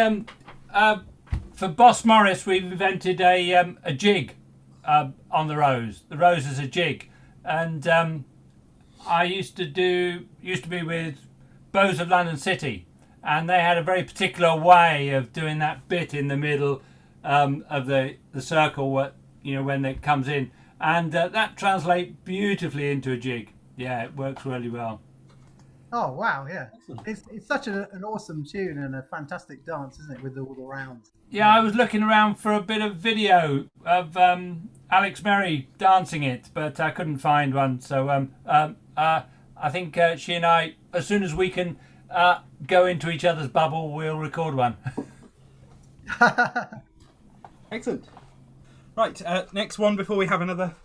for Boss Morris, we've invented a jig on the Rose. The Rose is a jig, and I used to be with Bows of London City, and they had a very particular way of doing that bit in the middle of the circle, when it comes in, and that translates beautifully into a jig. Yeah, it works really well. Oh wow, yeah, it's such an awesome tune and a fantastic dance, isn't it, with all the rounds? Yeah, I was looking around for a bit of video of Alex Merry dancing it, but I couldn't find one. So I think she and I, as soon as we can go into each other's bubble, we'll record one. Excellent. Right, next one before we have another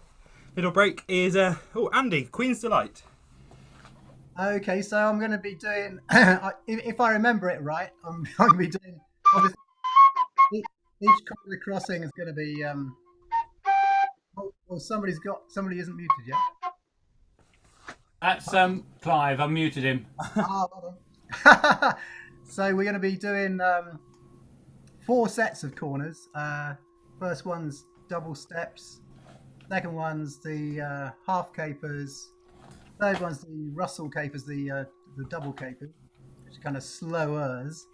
middle break is Andy, Queen's Delight. Okay, so I'm going to be doing, if I remember it right, I'm going to be doing, obviously, each corner crossing is going to be, somebody isn't muted yet. That's Clive. I muted him. So we're going to be doing 4 sets of corners. First one's double steps. Second one's the half capers. Third one's the Russell capers, the double capers, which are kind of slowers.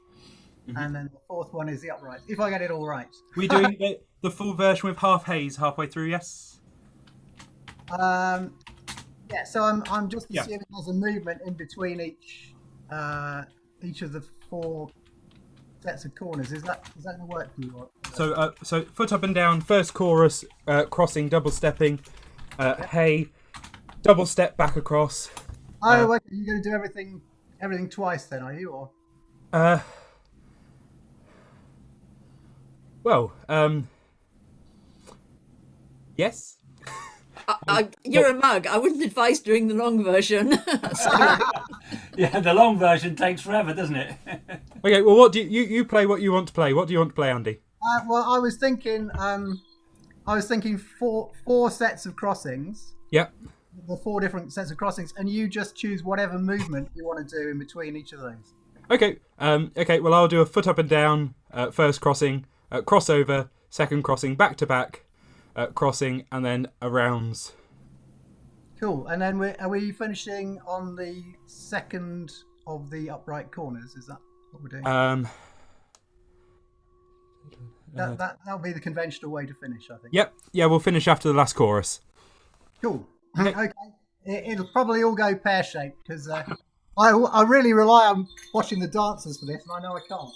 Mm-hmm. And then the fourth one is the upright. If I get it all right. We're doing the full version with half haze halfway through, yes? Yeah, so I'm just assuming there's a movement in between each of the 4 sets of corners. Is that going to work for you? So foot up and down, first chorus, crossing, double stepping, hey, double step back across. Oh, okay. You're going to do everything twice then, are you? Or yes. You're a mug. I wouldn't advise doing the long version. Yeah, the long version takes forever, doesn't it? Okay, well, what do you play? What you want to play? What do you want to play, Andy? Well, I was thinking 4 sets of crossings. Yep. The 4 different sets of crossings, and you just choose whatever movement you want to do in between each of those. Okay. Okay. Well, I'll do a foot up and down, first crossing, crossover, second crossing, back to back, crossing, and then a rounds. Cool. And then are we finishing on the second of the upright corners? Is that what we're doing? That'll be the conventional way to finish, I think. Yep. Yeah, we'll finish after the last chorus. Cool. Okay. It'll probably all go pear-shaped because I really rely on watching the dancers for this, and I know I can't.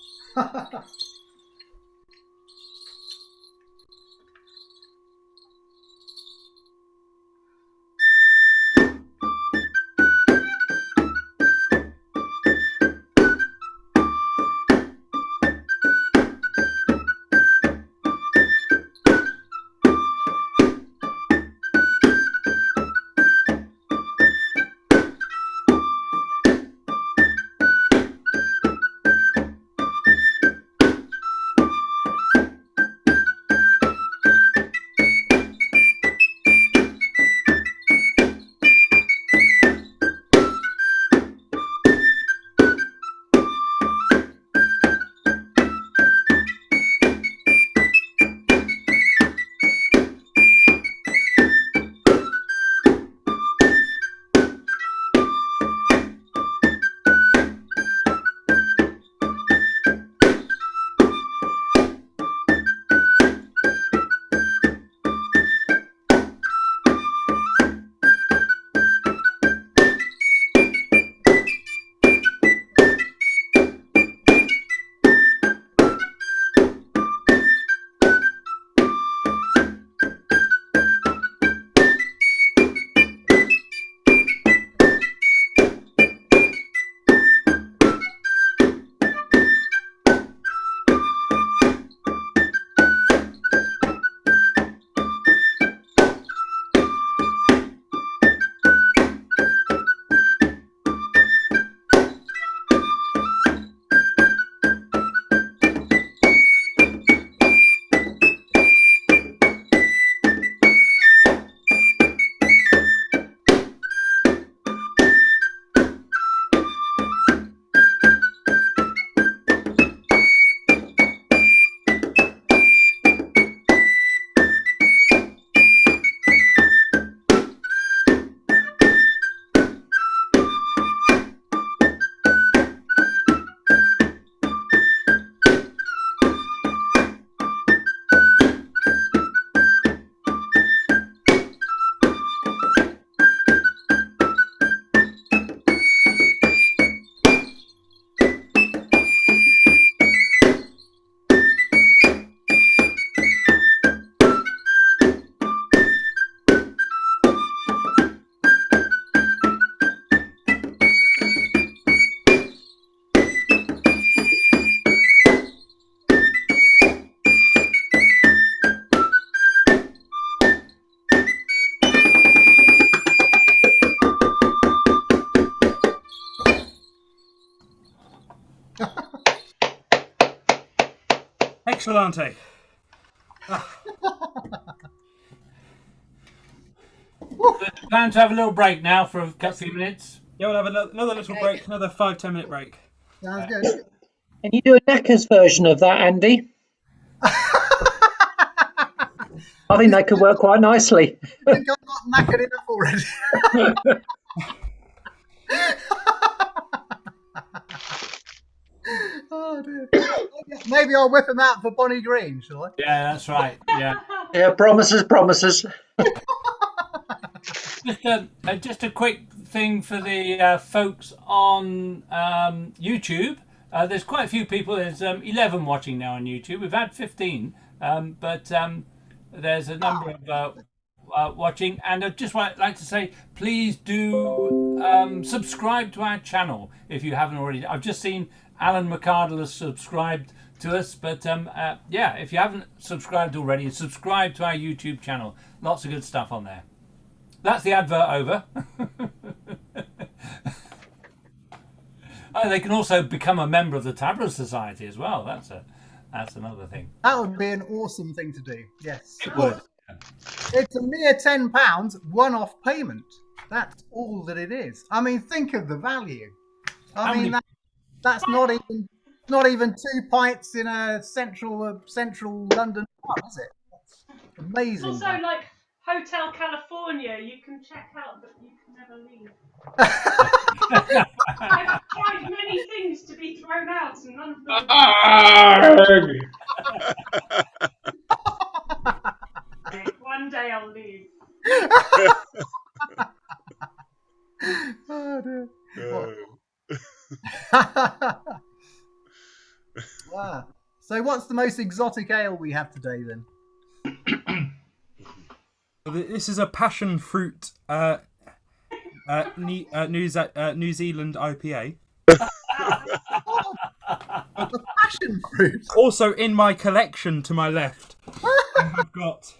Excellente. Plan to have a little break now for a few minutes. Yeah, we'll have another little break, another 5-10 minute break. Sounds good. Can you do a Knackers version of that, Andy? I think that could work quite nicely. I think I've got knackered enough already. Oh dear. Maybe I'll whip him out for Bonnie Green, shall I? Yeah, that's right. Yeah. Yeah, promises. Just a quick thing for the folks on YouTube. There's quite a few people. There's 11 watching now on YouTube. We've had 15, but there's a number of watching. And I'd just like to say, please do subscribe to our channel if you haven't already. I've just seen Alan McCardle has subscribed to us, but yeah, if you haven't subscribed already, subscribe to our YouTube channel. Lots of good stuff on there. That's the advert over. They can also become a member of the Taborers Society as well. That's another thing. That would be an awesome thing to do. Yes, it would. It's a mere £10 one-off payment. That's all that it is. I mean, think of the value. That's not even 2 pints in a central London pub, is it? That's amazing. Also, like Hotel California, you can check out, but you can never leave. I've tried many things to be thrown out, and none of them. One day I'll leave. Oh dear. Wow. So, what's the most exotic ale we have today then? This is a passion fruit New Zealand IPA. The passion fruit. Also in my collection to my left, I've got.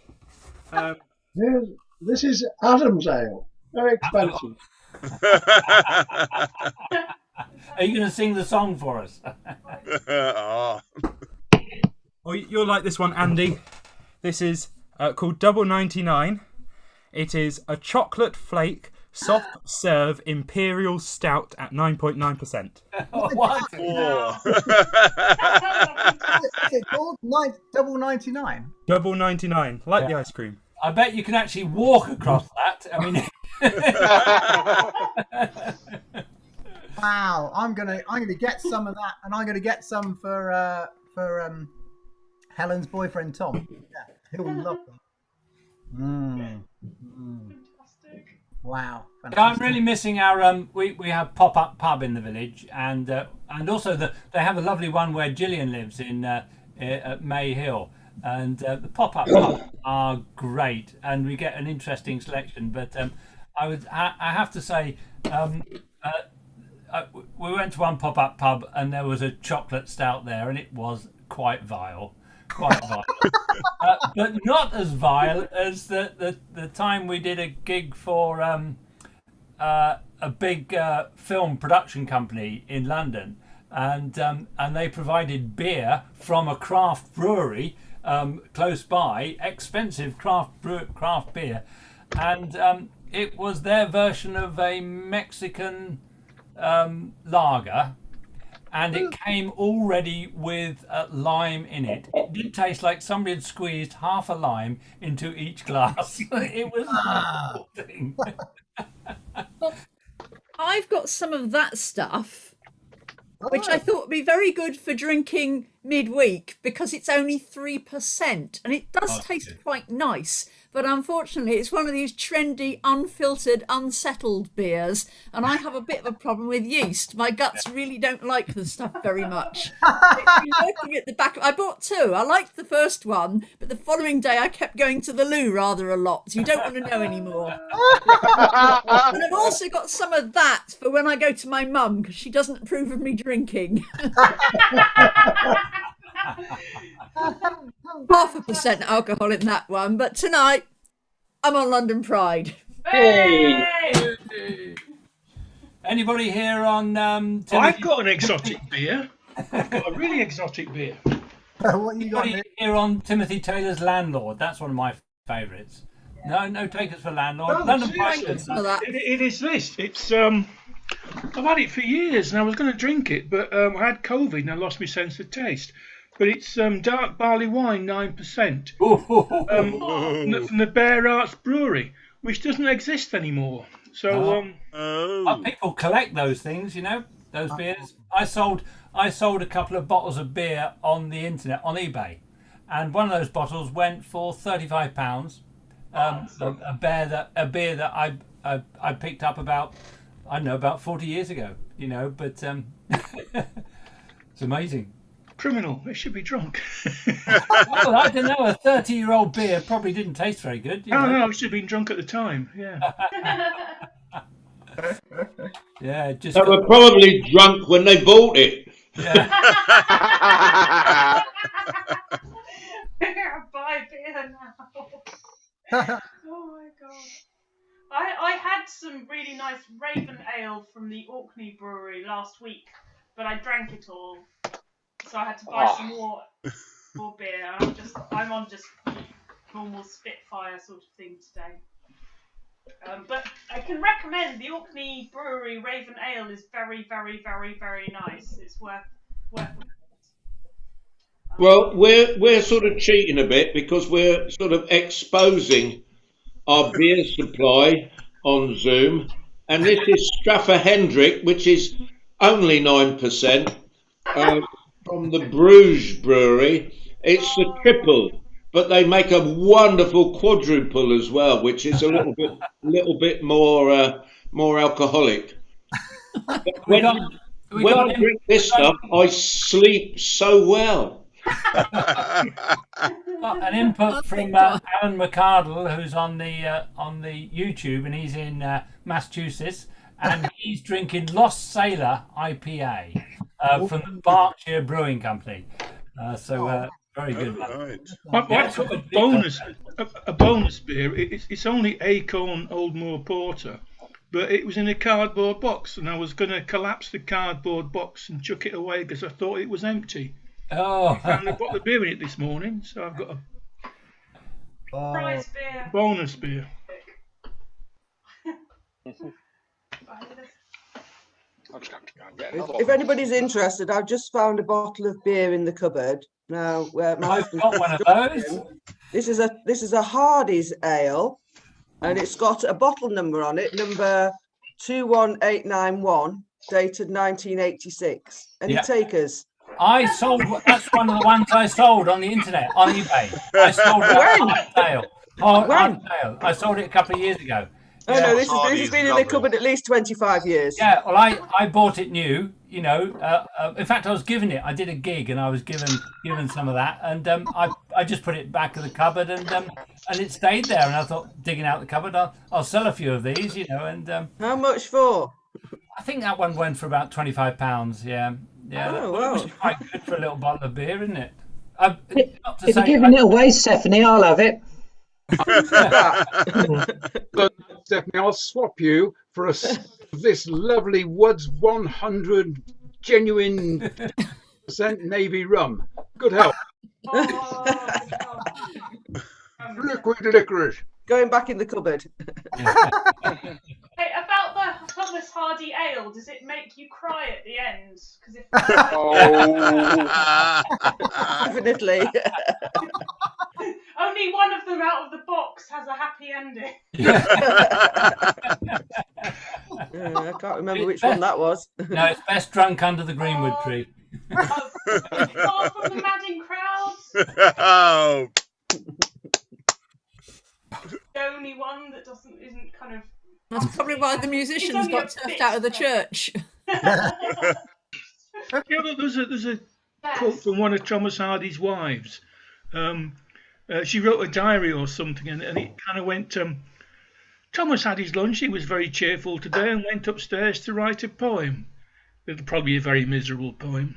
This is Adam's Ale. Very expensive. Are you going to sing the song for us? Oh, you'll like this one, Andy. This is called Double 99. It is a chocolate flake soft serve imperial stout at 9.9%. What? Is it called Double 99? Double 99, like the ice cream. I bet you can actually walk across that. I mean. Wow, I'm gonna get some of that, and I'm gonna get some for Helen's boyfriend Tom. Yeah, he'll love that. Wow, fantastic. I'm really missing our we have pop-up pub in the village, and also they have a lovely one where Gillian lives in at May Hill, and the pop-up pubs are great, and we get an interesting selection. But I have to say, we went to one pop-up pub and there was a chocolate stout there, and it was quite vile. But not as vile as the time we did a gig for a big film production company in London, and they provided beer from a craft brewery close by, expensive craft beer, and it was their version of a Mexican lager. And it came already with lime in it. It did taste like somebody had squeezed half a lime into each glass. It was a thing. Well, I've got some of that stuff, which I thought would be very good for drinking midweek because it's only 3%, and it does taste quite nice. But unfortunately, it's one of these trendy, unfiltered, unsettled beers, and I have a bit of a problem with yeast. My guts really don't like the stuff very much. It's been working at the back. I bought 2. I liked the first one, but the following day I kept going to the loo rather a lot, so you don't want to know anymore. And I've also got some of that for when I go to my mum, because she doesn't approve of me drinking. 0.5% alcohol in that one, but tonight I'm on London Pride. Hey! Anybody here on? I've got an exotic beer. I've got a really exotic beer. What you got, Nick? Here on Timothy Taylor's Landlord. That's one of my favourites. No takers for Landlord. Oh, London seriously? Prices. It is this. It's I've had it for years, and I was going to drink it, but I had COVID and I lost my sense of taste. But it's dark barley wine, 9%, from the Bear Arts Brewery, which doesn't exist anymore. So people collect those things, you know, those beers. I sold a couple of bottles of beer on the internet on eBay, and one of those bottles went for £35. A beer that I picked up about 40 years ago, you know, but it's amazing. Criminal, they should be drunk. Well, I don't know. A 30-year-old beer probably didn't taste very good. You know? No, it should have been drunk at the time. Yeah. Yeah, just. They were probably drunk when they bought it. Yeah. Buy beer now. Oh my god. I had some really nice Raven Ale from the Orkney Brewery last week, but I drank it all. So I had to buy some more beer. I'm on just normal Spitfire sort of thing today. But I can recommend the Orkney Brewery Raven Ale is very, very, very, very nice. It's worth it. Well, we're sort of cheating a bit because we're sort of exposing our beer supply on Zoom, and this is Straffer Hendrick, which is only 9%. From the Bruges Brewery. It's a triple, but they make a wonderful quadruple as well, which is a little bit more alcoholic. When I drink this stuff, I sleep so well. An input from Alan McCardle, who's on the YouTube, and he's in Massachusetts, and he's drinking Lost Sailor IPA. From the Berkshire Brewing Company. Very good. Right. I've got a bonus beer. It's only Acorn Oldmore Porter, but it was in a cardboard box, and I was going to collapse the cardboard box and chuck it away because I thought it was empty. I found a bottle of beer in it this morning, so I've got a prize beer. Bonus beer. If anybody's interested, I've just found a bottle of beer in the cupboard. Now, my I've got one of those. This is a Hardy's ale, and it's got a bottle number on it, number 21891, dated 1986. Any takers? That's one of the ones I sold on the internet, on eBay. I sold it. I sold it a couple of years ago. Oh no, this has been in the cupboard at least 25 years. Yeah, well, I bought it new, you know. In fact, I was given it. I did a gig and I was given some of that, and I just put it back in the cupboard, and it stayed there. And I thought, digging out the cupboard, I'll sell a few of these, you know. And how much for? I think that one went for about £25. Yeah. Oh, wow. Which is quite good for a little bottle of beer, isn't it? If you're giving it away, Stephanie, I'll have it. Stephanie, I'll swap you for this lovely Woods 100 genuine % Navy rum. Good help. Liquid licorice. Going back in the cupboard. Hey, about the Thomas Hardy Ale, does it make you cry at the end? Because Definitely. Only one of them out of the box has a happy ending. I can't remember which one that was. No, it's best drunk under the greenwood tree. Far from the madding crowds. The only one that isn't kind of. That's probably why the musicians got turfed out of the church. There's a quote from one of Thomas Hardy's wives. She wrote a diary or something, and it kind of went. Thomas had his lunch. He was very cheerful today, and went upstairs to write a poem. It'll probably be a very miserable poem.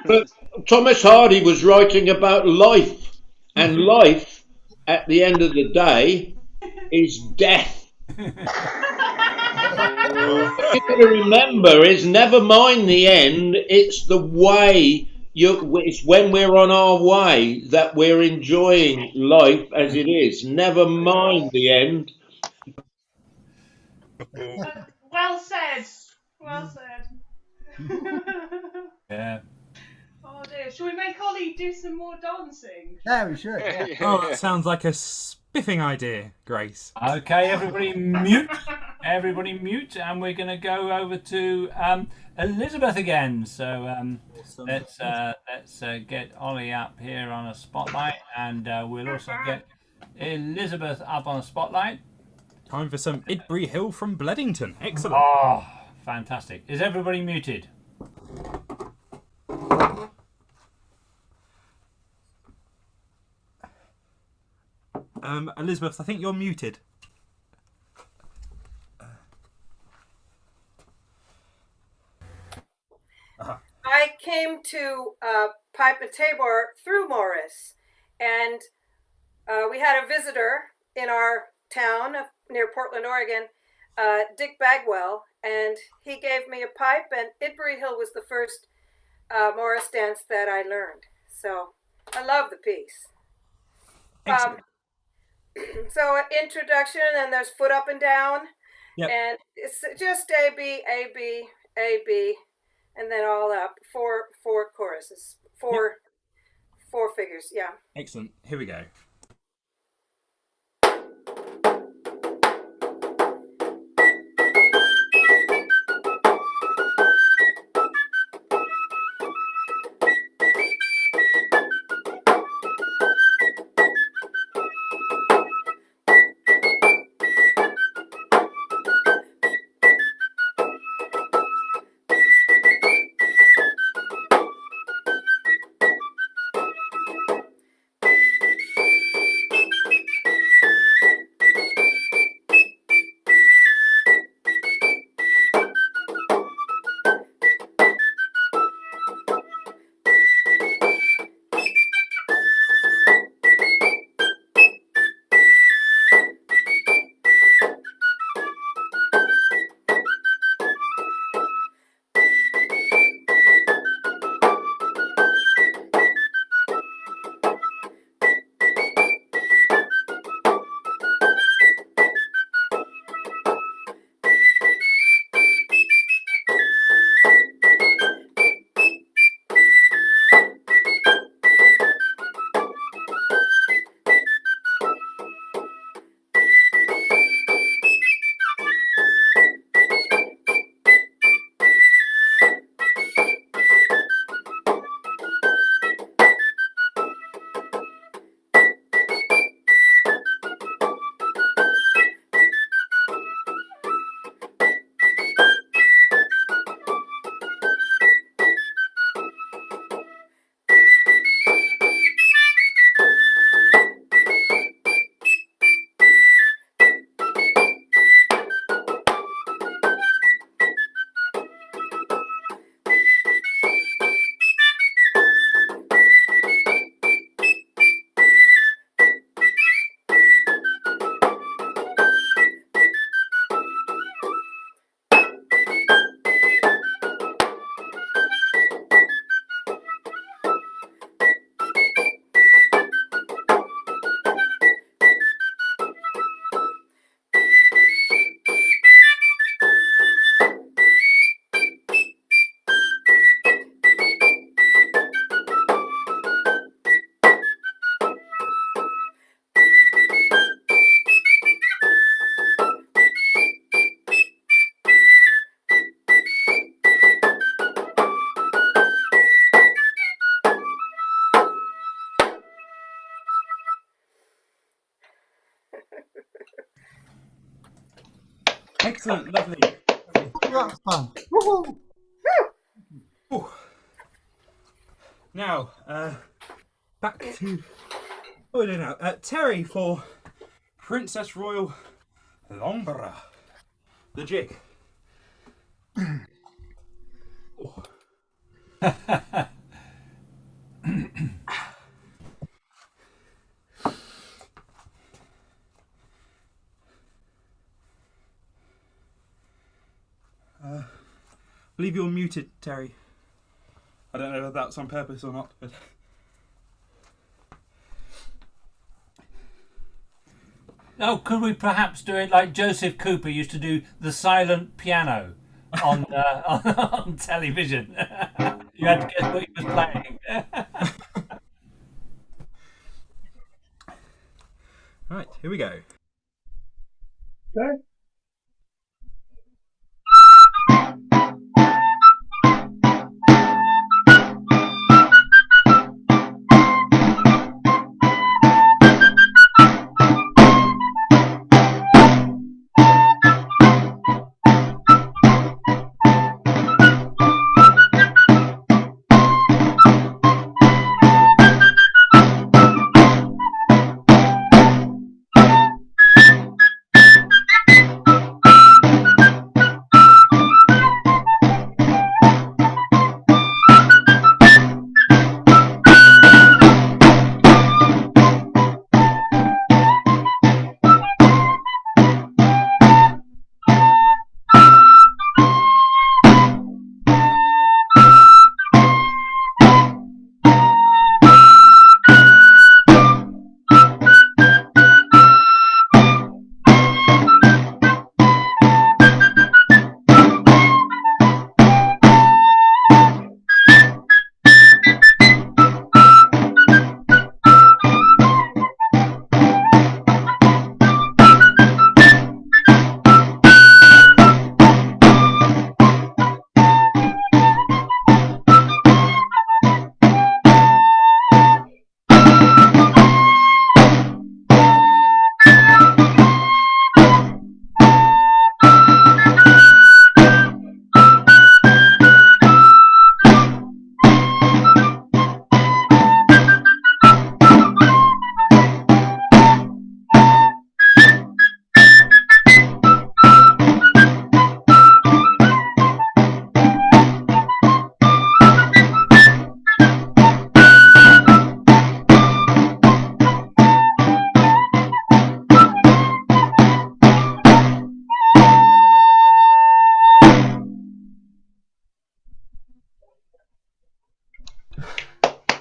But Thomas Hardy was writing about life, and life, at the end of the day, is death. What you've got to remember is never mind the end, it's the way. It's when we're on our way that we're enjoying life as it is. Never mind the end. Well said. Well said. Yeah. Oh dear. Shall we make Ollie do some more dancing? Yeah, we should. Yeah. Oh, that sounds like a spiffing idea, Grace. Okay, everybody mute. Everybody mute, and we're going to go over to Elizabeth again. So let's get Ollie up here on a spotlight, and we'll also get Elizabeth up on a spotlight. Time for some Idbury Hill from Bleddington. Excellent. Oh, fantastic. Is everybody muted? Elizabeth, I think you're muted. I came to Pipe and Tabor through Morris, and we had a visitor in our town near Portland, Oregon, Dick Bagwell, and he gave me a pipe, and Idbury Hill was the first Morris dance that I learned. So I love the piece. So introduction, and there's foot up and down, and it's just A, B, A, B, A, B, and then all up. Four choruses, four figures. Yeah. Excellent. Here we go. Excellent, lovely. That's fun. Woohoo! Ooh. Now, back to Terry for Princess Royal Longborough. The jig. believe you're muted, Terry. I don't know if that's on purpose or not, but... Oh, could we perhaps do it like Joseph Cooper used to do, the silent piano on on television? You had to guess what he was playing. Right, here we go. Okay.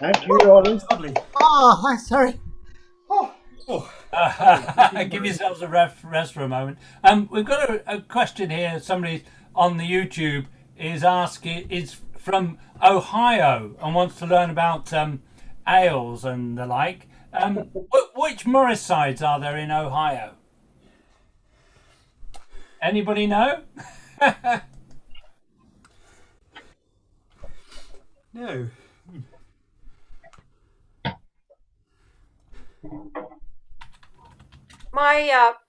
Thank you, Ollie. Lovely. Oh, hi, sorry. Give yourselves a rest for a moment. We've got a question here. Somebody on the YouTube is from Ohio and wants to learn about ales and the like. Which Morris sides are there in Ohio? Anybody know? No.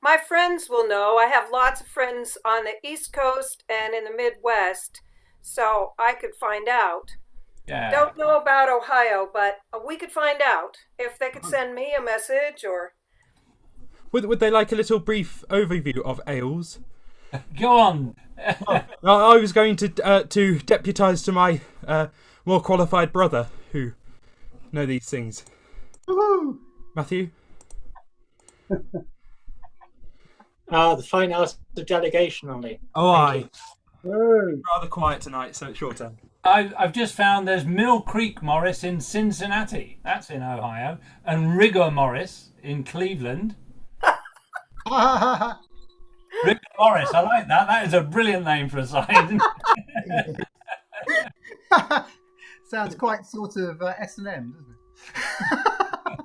My friends will know. I have lots of friends on the East Coast and in the Midwest, so I could find out. Yeah. Don't know about Ohio, but we could find out if they could send me a message or. Would they like a little brief overview of ales? Go on. I was going to deputise to my more qualified brother who know these things. Woohoo! Matthew? The fine art of delegation, Ollie. Oh, aye. Hey. Rather quiet tonight, so it's your turn. I've just found there's Mill Creek Morris in Cincinnati. That's in Ohio. And Rigor Morris in Cleveland. Rigor Morris, I like that. That is a brilliant name for a side. Sounds quite sort of S&M,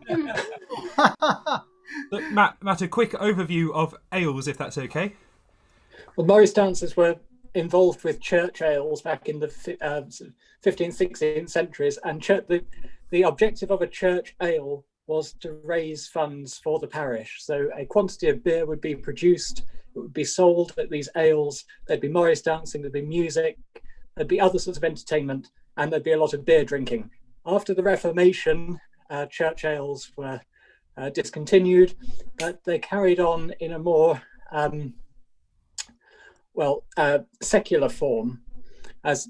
doesn't it? Look, Matt, a quick overview of ales, if that's okay. Well, Morris dancers were involved with church ales back in the 15th, 16th centuries, and the objective of a church ale was to raise funds for the parish. So a quantity of beer would be produced, it would be sold at these ales, there'd be Morris dancing, there'd be music, there'd be other sorts of entertainment, and there'd be a lot of beer drinking. After the Reformation, church ales were discontinued, but they carried on in a more secular form as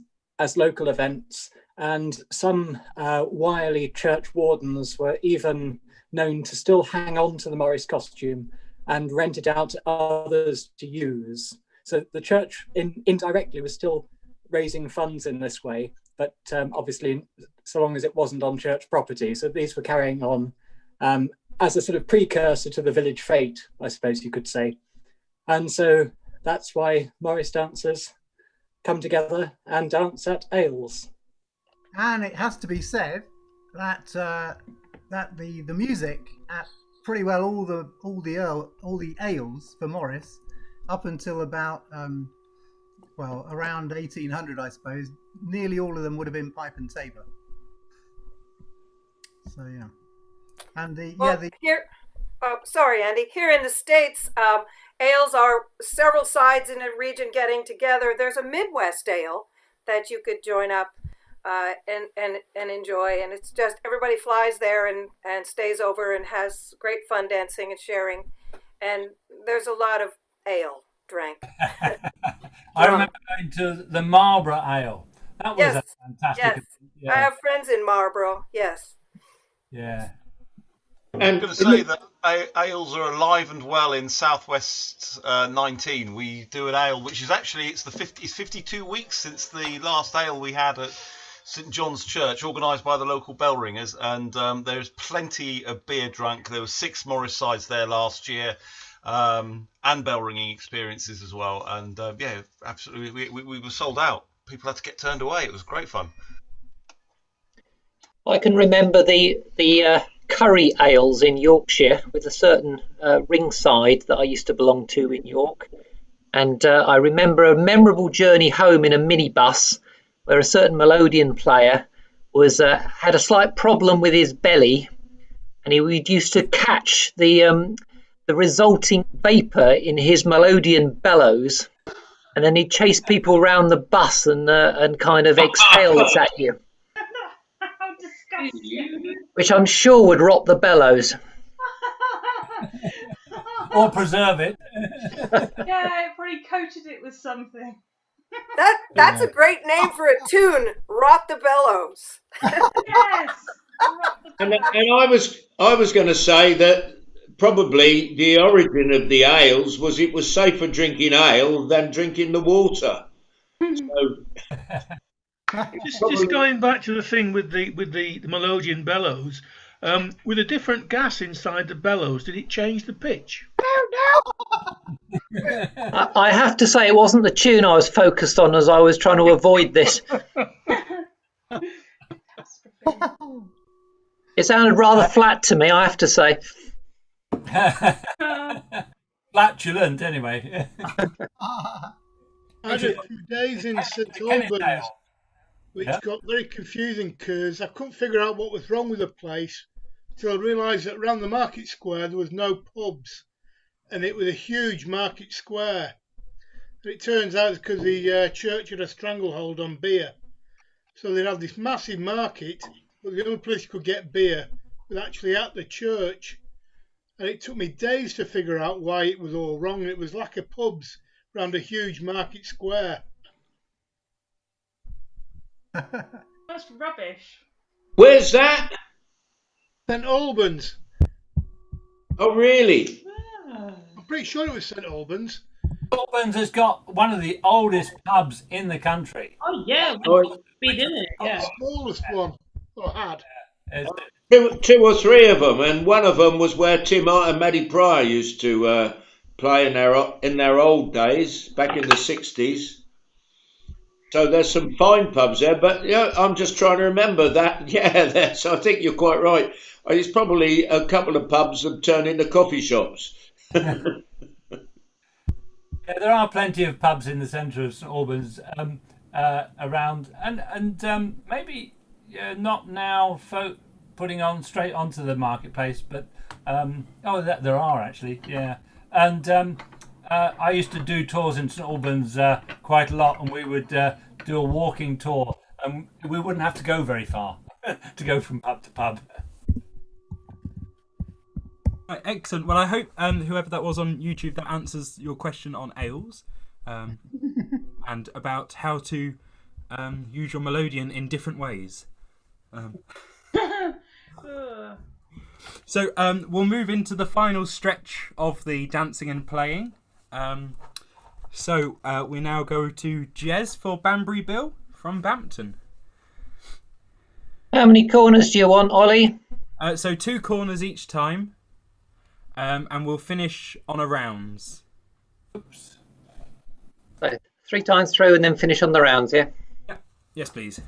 local events, and some wily church wardens were even known to still hang on to the Morris costume and rent it out to others to use. So the church indirectly was still raising funds in this way, but obviously so long as it wasn't on church property. So these were carrying on as a sort of precursor to the village fete, I suppose you could say. And so that's why Morris dancers come together and dance at ales. And it has to be said that that the music at pretty well all the ales for Morris up until about around 1800, I suppose, nearly all of them would have been pipe and tabor. So yeah, and here. Sorry, Andy. Here in the States, ales are several sides in a region getting together. There's a Midwest ale that you could join up and enjoy, and it's just everybody flies there and stays over and has great fun dancing and sharing, and there's a lot of ale drank. I remember going to the Marlborough Ale. That was a fantastic. Yes, yeah. I have friends in Marlborough. Yes. Yeah. I'm going to say that ales are alive and well in Southwest 19. We do an ale, which is actually it's 52 weeks since the last ale we had at St John's Church, organised by the local bell ringers, and there's plenty of beer drunk. There were 6 Morris sides there last year, and bell ringing experiences as well. And yeah, absolutely, we were sold out. People had to get turned away. It was great fun. I can remember the curry ales in Yorkshire with a certain ringside that I used to belong to in York. And I remember a memorable journey home in a minibus where a certain melodeon player was had a slight problem with his belly, and he used to catch the resulting vapour in his melodeon bellows, and then he'd chase people around the bus and kind of exhale it at you. Which I'm sure would rot the bellows. Or preserve it. Yeah, it probably coated it with something. That's a great name for a tune, Rot the Bellows. Yes. And I was going to say that probably the origin of the ales was it was safer drinking ale than drinking the water. So, just going back to the thing with the melodeon bellows, with a different gas inside the bellows, did it change the pitch? I have to say it wasn't the tune I was focused on as I was trying to avoid this. It sounded rather flat to me, I have to say. Flatulent, anyway. I had a few days in St Albans, which got very confusing because I couldn't figure out what was wrong with the place until I realised that around the market square there was no pubs, and it was a huge market square. And it turns out it's because the church had a stranglehold on beer. So they'd have this massive market, but the only place you could get beer was actually at the church. And it took me days to figure out why it was all wrong. And it was lack of pubs around a huge market square. That's rubbish. where's that? St Albans. Oh, really? I'm pretty sure it was St Albans. Albans has got one of the oldest pubs in the country. Oh yeah, we did it. Yeah. The smallest one I had. Two or three of them, and one of them was where Tim Hart and Maddie Pryor used to play in their old days, back in the 60s. So there's some fine pubs there, but yeah, I'm just trying to remember that. Yeah, so I think you're quite right. It's probably a couple of pubs have turned into coffee shops. Yeah, there are plenty of pubs in the centre of St Albans around, and maybe not now putting on straight onto the marketplace, but there are actually, yeah. And I used to do tours in St Albans quite a lot, and we would do a walking tour, and we wouldn't have to go very far to go from pub to pub. Right, excellent. Well, I hope whoever that was on YouTube, that answers your question on ales and about how to use your melodeon in different ways. So we'll move into the final stretch of the dancing and playing. So we now go to Jez for Banbury Bill from Bampton. How many corners do you want, Ollie? So 2 corners each time, and we'll finish on a rounds. Oops. So 3 times through and then finish on the rounds, yeah? Yeah. Yes, please.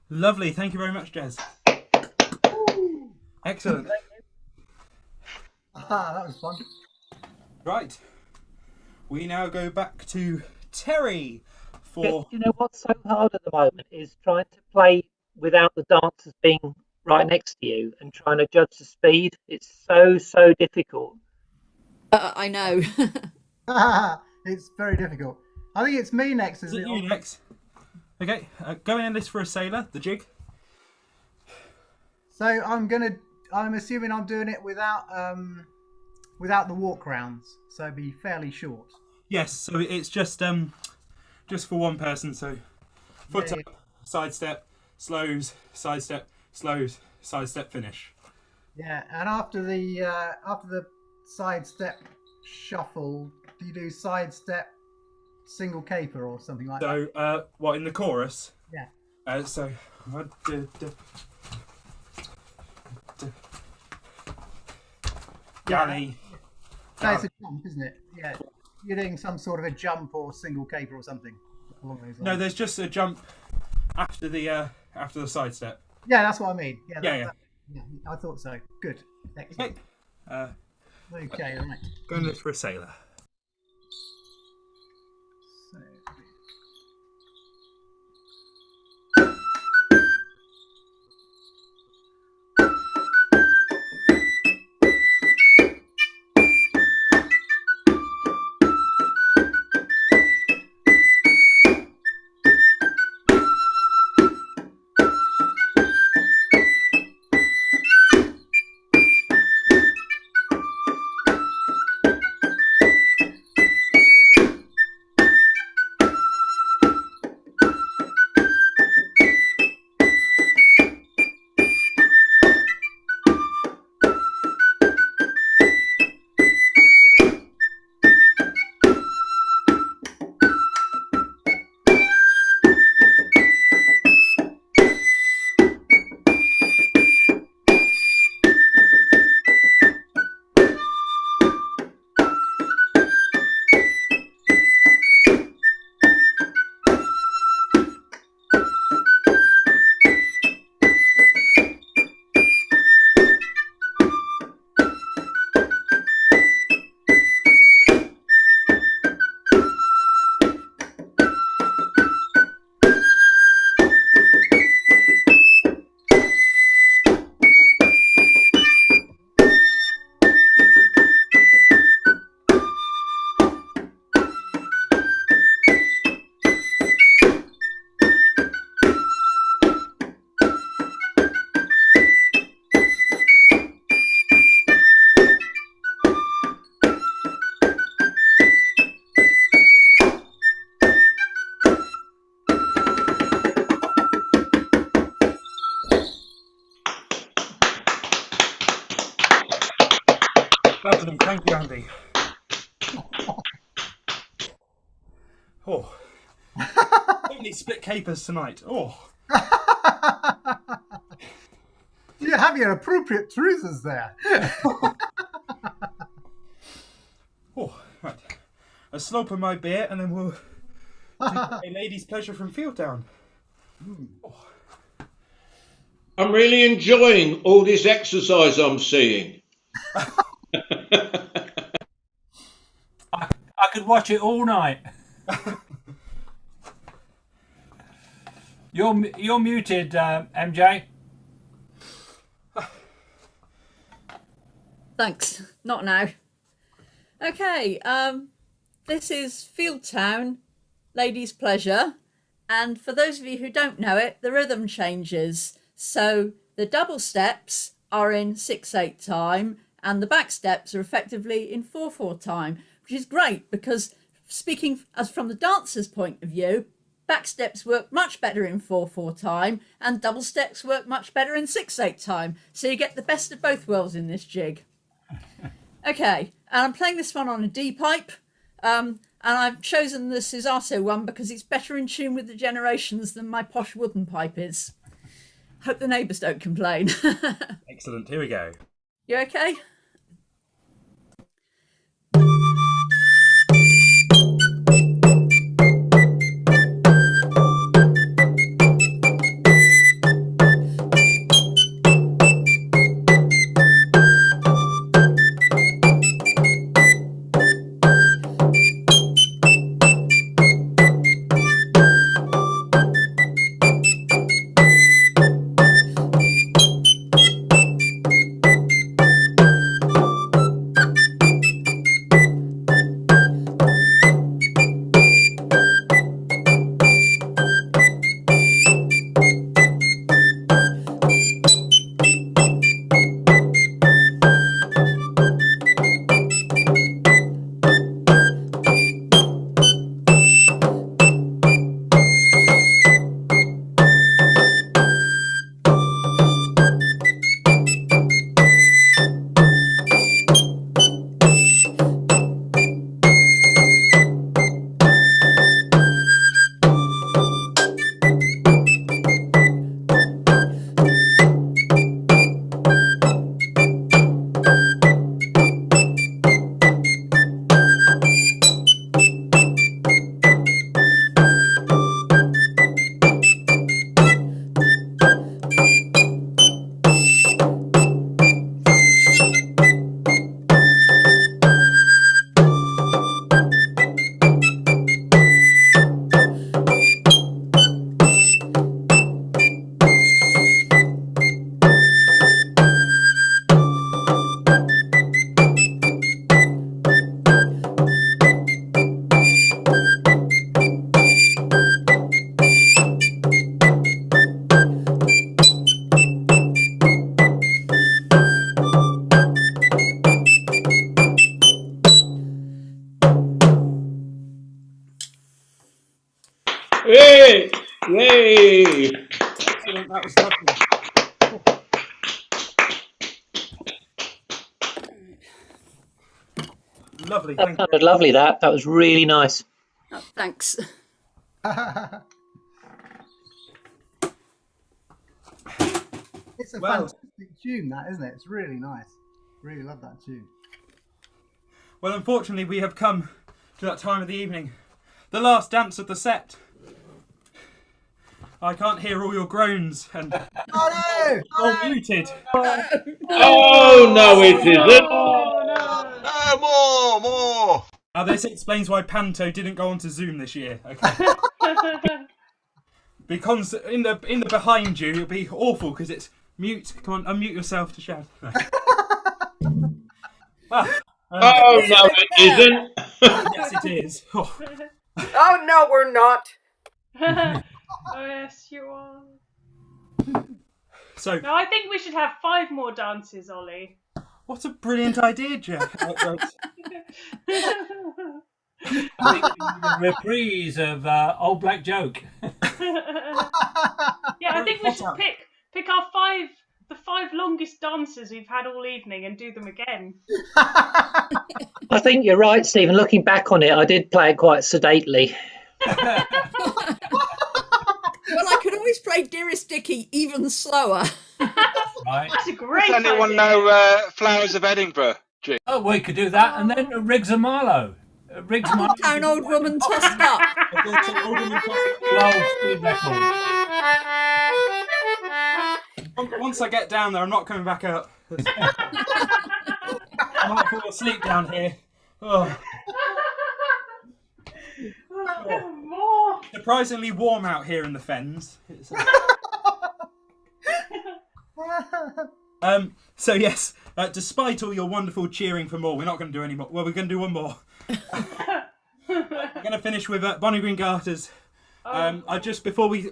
Lovely. Thank you very much, Jez. Excellent. That was fun. Right. We now go back to Terry for... You know what's so hard at the moment is trying to play without the dancers being right next to you and trying to judge the speed. It's so difficult. I know. It's very difficult. I think it's me next, isn't it? You next. Okay, going in this for a sailor, the jig. So I'm assuming I'm doing it without the walk rounds, so it'd be fairly short. Yes, so it's just for one person. So foot up, sidestep, slows, sidestep, slows, sidestep, finish. Yeah, and after the sidestep shuffle, do you do sidestep, single caper, or something like that? So what in the chorus? Yeah. So. Galley. So it's a jump, isn't it? Yeah. You're doing some sort of a jump or single caper or something along those lines. No, there's just a jump after the sidestep. Yeah, that's what I mean. Yeah. I thought so. Good. Excellent. Okay, right. Going to look for a sailor. Lovely, thank you, Andy. Oh, so many split capers tonight. Oh, You have your appropriate trousers there. oh, right. A slope of my beer, and then we'll take a lady's pleasure from Fieldtown. Oh. I'm really enjoying all this exercise I'm seeing. I could watch it all night. You're muted, MJ. Thanks. Not now. Okay. This is Fieldtown, Ladies' Pleasure. And for those of you who don't know it, the rhythm changes. So the double steps are in 6/8 time and the back steps are effectively in 4/4 time, which is great because speaking as from the dancer's point of view, back steps work much better in 4/4 time and double steps work much better in 6/8 time. So you get the best of both worlds in this jig. Okay, and I'm playing this one on a D pipe. And I've chosen the Susato one because it's better in tune with the generations than my posh wooden pipe is. Hope the neighbours don't complain. Excellent, here we go. You okay? Hey! Yay! Excellent, that was lovely. Lovely, That thank you. sounded lovely. That was really nice. Oh, thanks. It's a fantastic tune, that, isn't it? It's really nice. Really love that tune. Well, unfortunately, we have come to that time of the evening. The last dance of the set. I can't hear all your groans and all muted. Oh, no, it isn't. No, more. Now, this explains why Panto didn't go onto Zoom this year. Okay. Because in the behind you, it'll be awful because it's mute. Come on, unmute yourself to shout. Oh, no, it isn't. Yes, it is. Oh. Oh, no, we're not. Oh, yes, you are. So, No, I think we should have 5 more dances, Ollie. what a brilliant idea, Jack. I think a reprise of Old Black Joke. Yeah, I think we should pick our 5 the 5 longest dances we've had all evening and do them again. I think you're right, Stephen. Looking back on it, I did play it quite sedately. Well, I could always play Dearest Dickie even slower. Right. That's a great Does anyone idea. know Flowers of Edinburgh? Gee. Oh, we could do that, and then Riggs and Marlowe. Riggs and Marlowe. Town Old Woman tossed up. Well, speed record. Once I get down there, I'm not coming back up. I might fall asleep down here. Oh. More. Surprisingly warm out here in the Fens. So yes, despite all your wonderful cheering for more, we're not going to do any more. Well, we're going to do one more. We're going to finish with Bonnie Green Garters. I just before I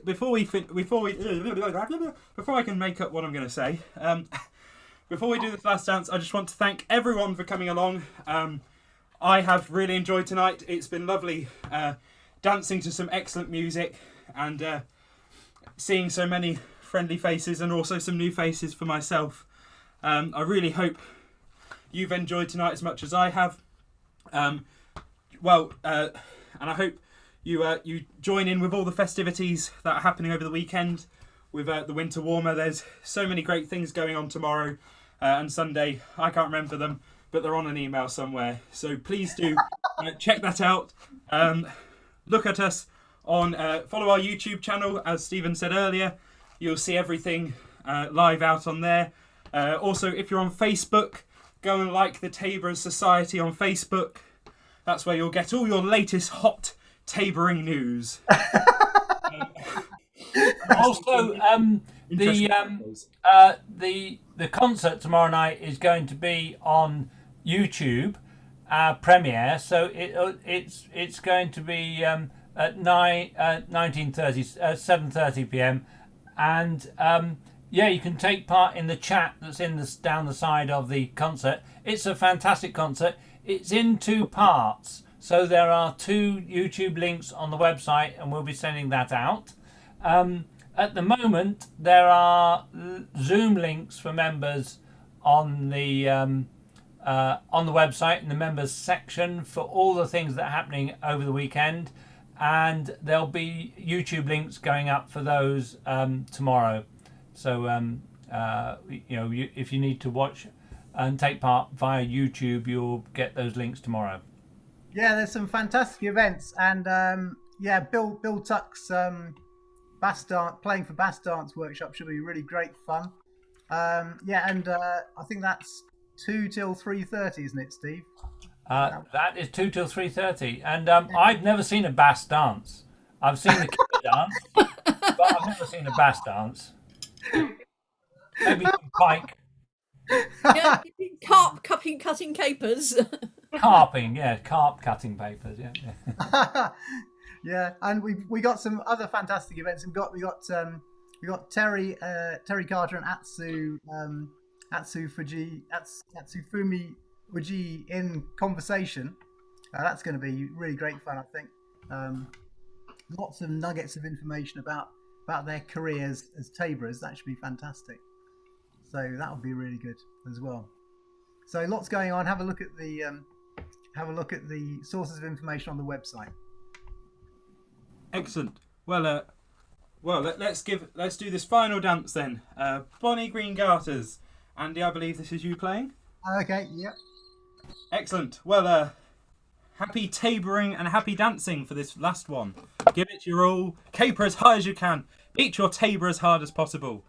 can make up what I'm going to say. Before we do this last dance, I just want to thank everyone for coming along. I have really enjoyed tonight. It's been lovely dancing to some excellent music and seeing so many friendly faces and also some new faces for myself. I really hope you've enjoyed tonight as much as I have. And I hope you join in with all the festivities that are happening over the weekend with the winter warmer. There's so many great things going on tomorrow and Sunday. I can't remember them, but they're on an email somewhere. So please do check that out. Look at us on, follow our YouTube channel, as Stephen said earlier. You'll see everything live out on there. Also, if you're on Facebook, go and like the Taborers Society on Facebook. That's where you'll get all your latest hot taboring news. Also, the concert tomorrow night is going to be on YouTube, our premiere. So it's going to be at 7:30 p.m. and you can take part in the chat that's down the side of the concert. It's a fantastic concert. It's in 2 parts. So there are 2 YouTube links on the website, and we'll be sending that out. At the moment, there are Zoom links for members on the website in the members section for all the things that are happening over the weekend, and there'll be YouTube links going up for those tomorrow. So if you need to watch and take part via YouTube, you'll get those links tomorrow. Yeah, there's some fantastic events, and Bill Tuck's bass dance, playing for bass dance workshop should be really great fun. I think that's 2 till 3:30, isn't it, Steve? That is 2 till 3:30, and I've never seen a bass dance. I've seen the kid dance, but I've never seen a bass dance. Maybe some pike. Yeah, carp cutting capers. Carping, yeah, carp cutting papers, yeah. Yeah, and we got some other fantastic events. We got Terry Carter and Atsufumi Uji in conversation. That's going to be really great fun, I think. Lots of nuggets of information about their careers as taborers. That should be fantastic. So that'll be really good as well. So lots going on. Have a look at the sources of information on the website. Excellent. Well, let's do this final dance then. Bonnie Green Garters. Andy, I believe this is you playing. Okay. Yep. Excellent. Well, happy taboring and happy dancing for this last one. Give it your all. Caper as high as you can. Beat your tabor as hard as possible.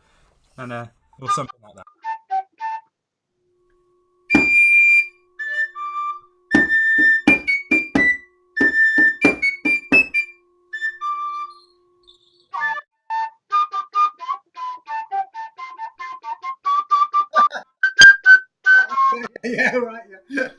And or something like that. Yeah, right. Yeah.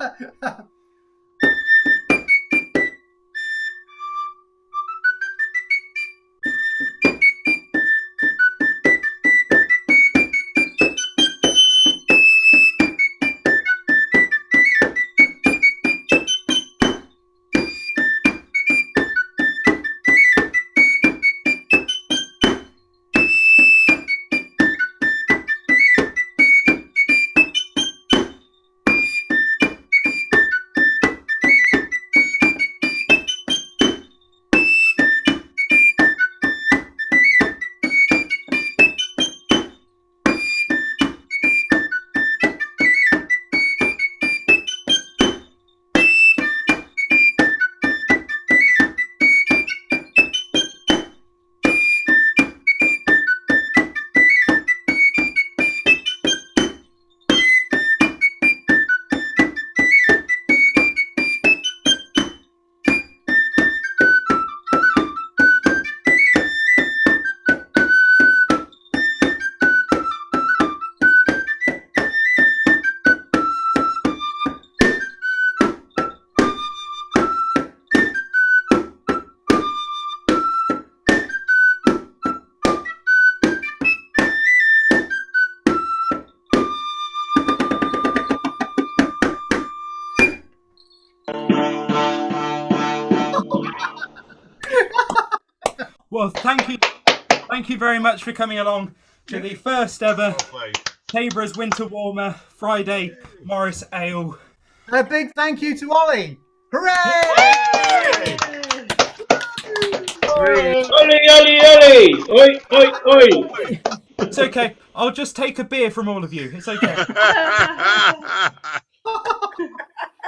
Well, thank you very much for coming along to the first ever Taborers Winter Warmer Friday Morris Ale. A big thank you to Ollie. Hooray! Ollie, Ollie, Ollie! Oi, oi, oi! It's okay. I'll just take a beer from all of you. It's okay.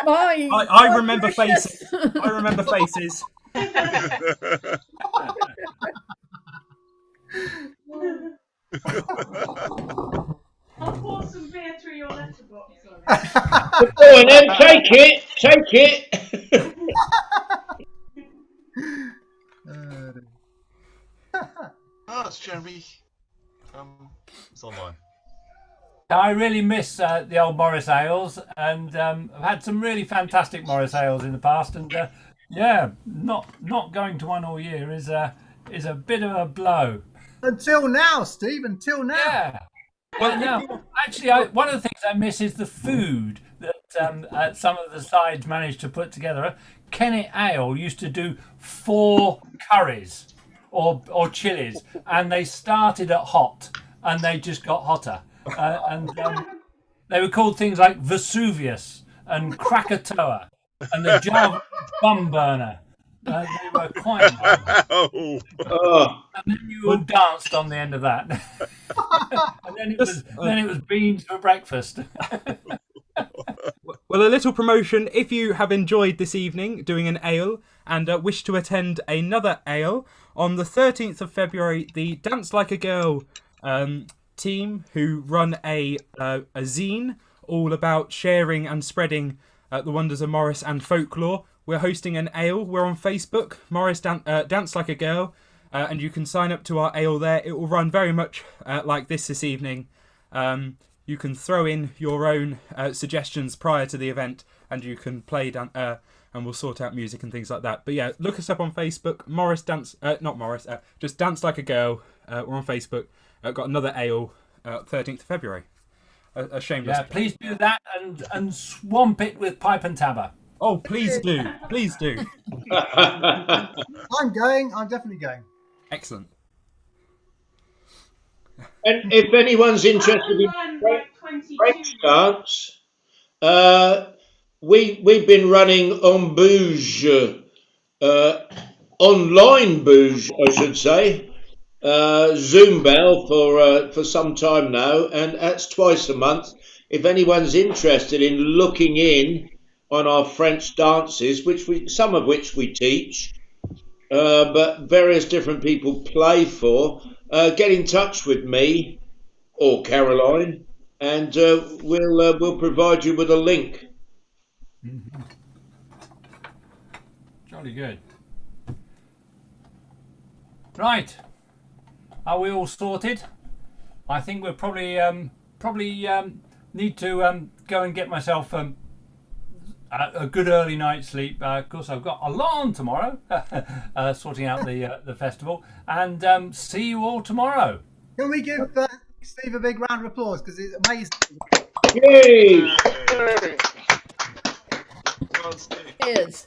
I remember faces. I remember faces. I'll pour some beer through your letterbox. Go on then, take it. Oh, it's Jeremy. It's online. I really miss the old Morris Ales, and I've had some really fantastic Morris Ales in the past, and yeah, not going to one all year is a bit of a blow. Until now, Steve. Until now. Yeah. Well, no, actually, one of the things I miss is the food that some of the sides managed to put together. Kennet Ale used to do 4 curries or chilies, and they started at hot, and they just got hotter. And they were called things like Vesuvius and Krakatoa and the Java Bum Burner. They were quite Oh. And then you all danced on the end of that. And then it was beans for breakfast. Well, a little promotion. If you have enjoyed this evening doing an ale and wish to attend another ale, on the 13th of February, the Dance Like a Girl team, who run a zine all about sharing and spreading the wonders of Morris and folklore, we're hosting an ale. We're on Facebook, Morris Dance Like a Girl, and you can sign up to our ale there. It will run very much like this evening. You can throw in your own suggestions prior to the event, and you can play and we'll sort out music and things like that. But yeah, look us up on Facebook, just Dance Like a Girl. We're on Facebook. Got another ale, 13th of February. A shameless. Yeah, please do that and swamp it with pipe and tabber. Oh, please do. Please do. I'm going. I'm definitely going. Excellent. And if anyone's interested in French dance, we've been running en bouge, online bouge, I should say, Zoom bell for some time now, and that's twice a month. If anyone's interested in looking in on our French dances, some of which we teach, but various different people play for, get in touch with me or Caroline, and we'll provide you with a link. Mm-hmm. Jolly good. Right, are we all sorted? I think we'll probably need to go and get myself a good early night's sleep. Of course, I've got a lot on tomorrow, sorting out the festival, and see you all tomorrow. Can we give Steve a big round of applause, because it's amazing. Yay! Cheers.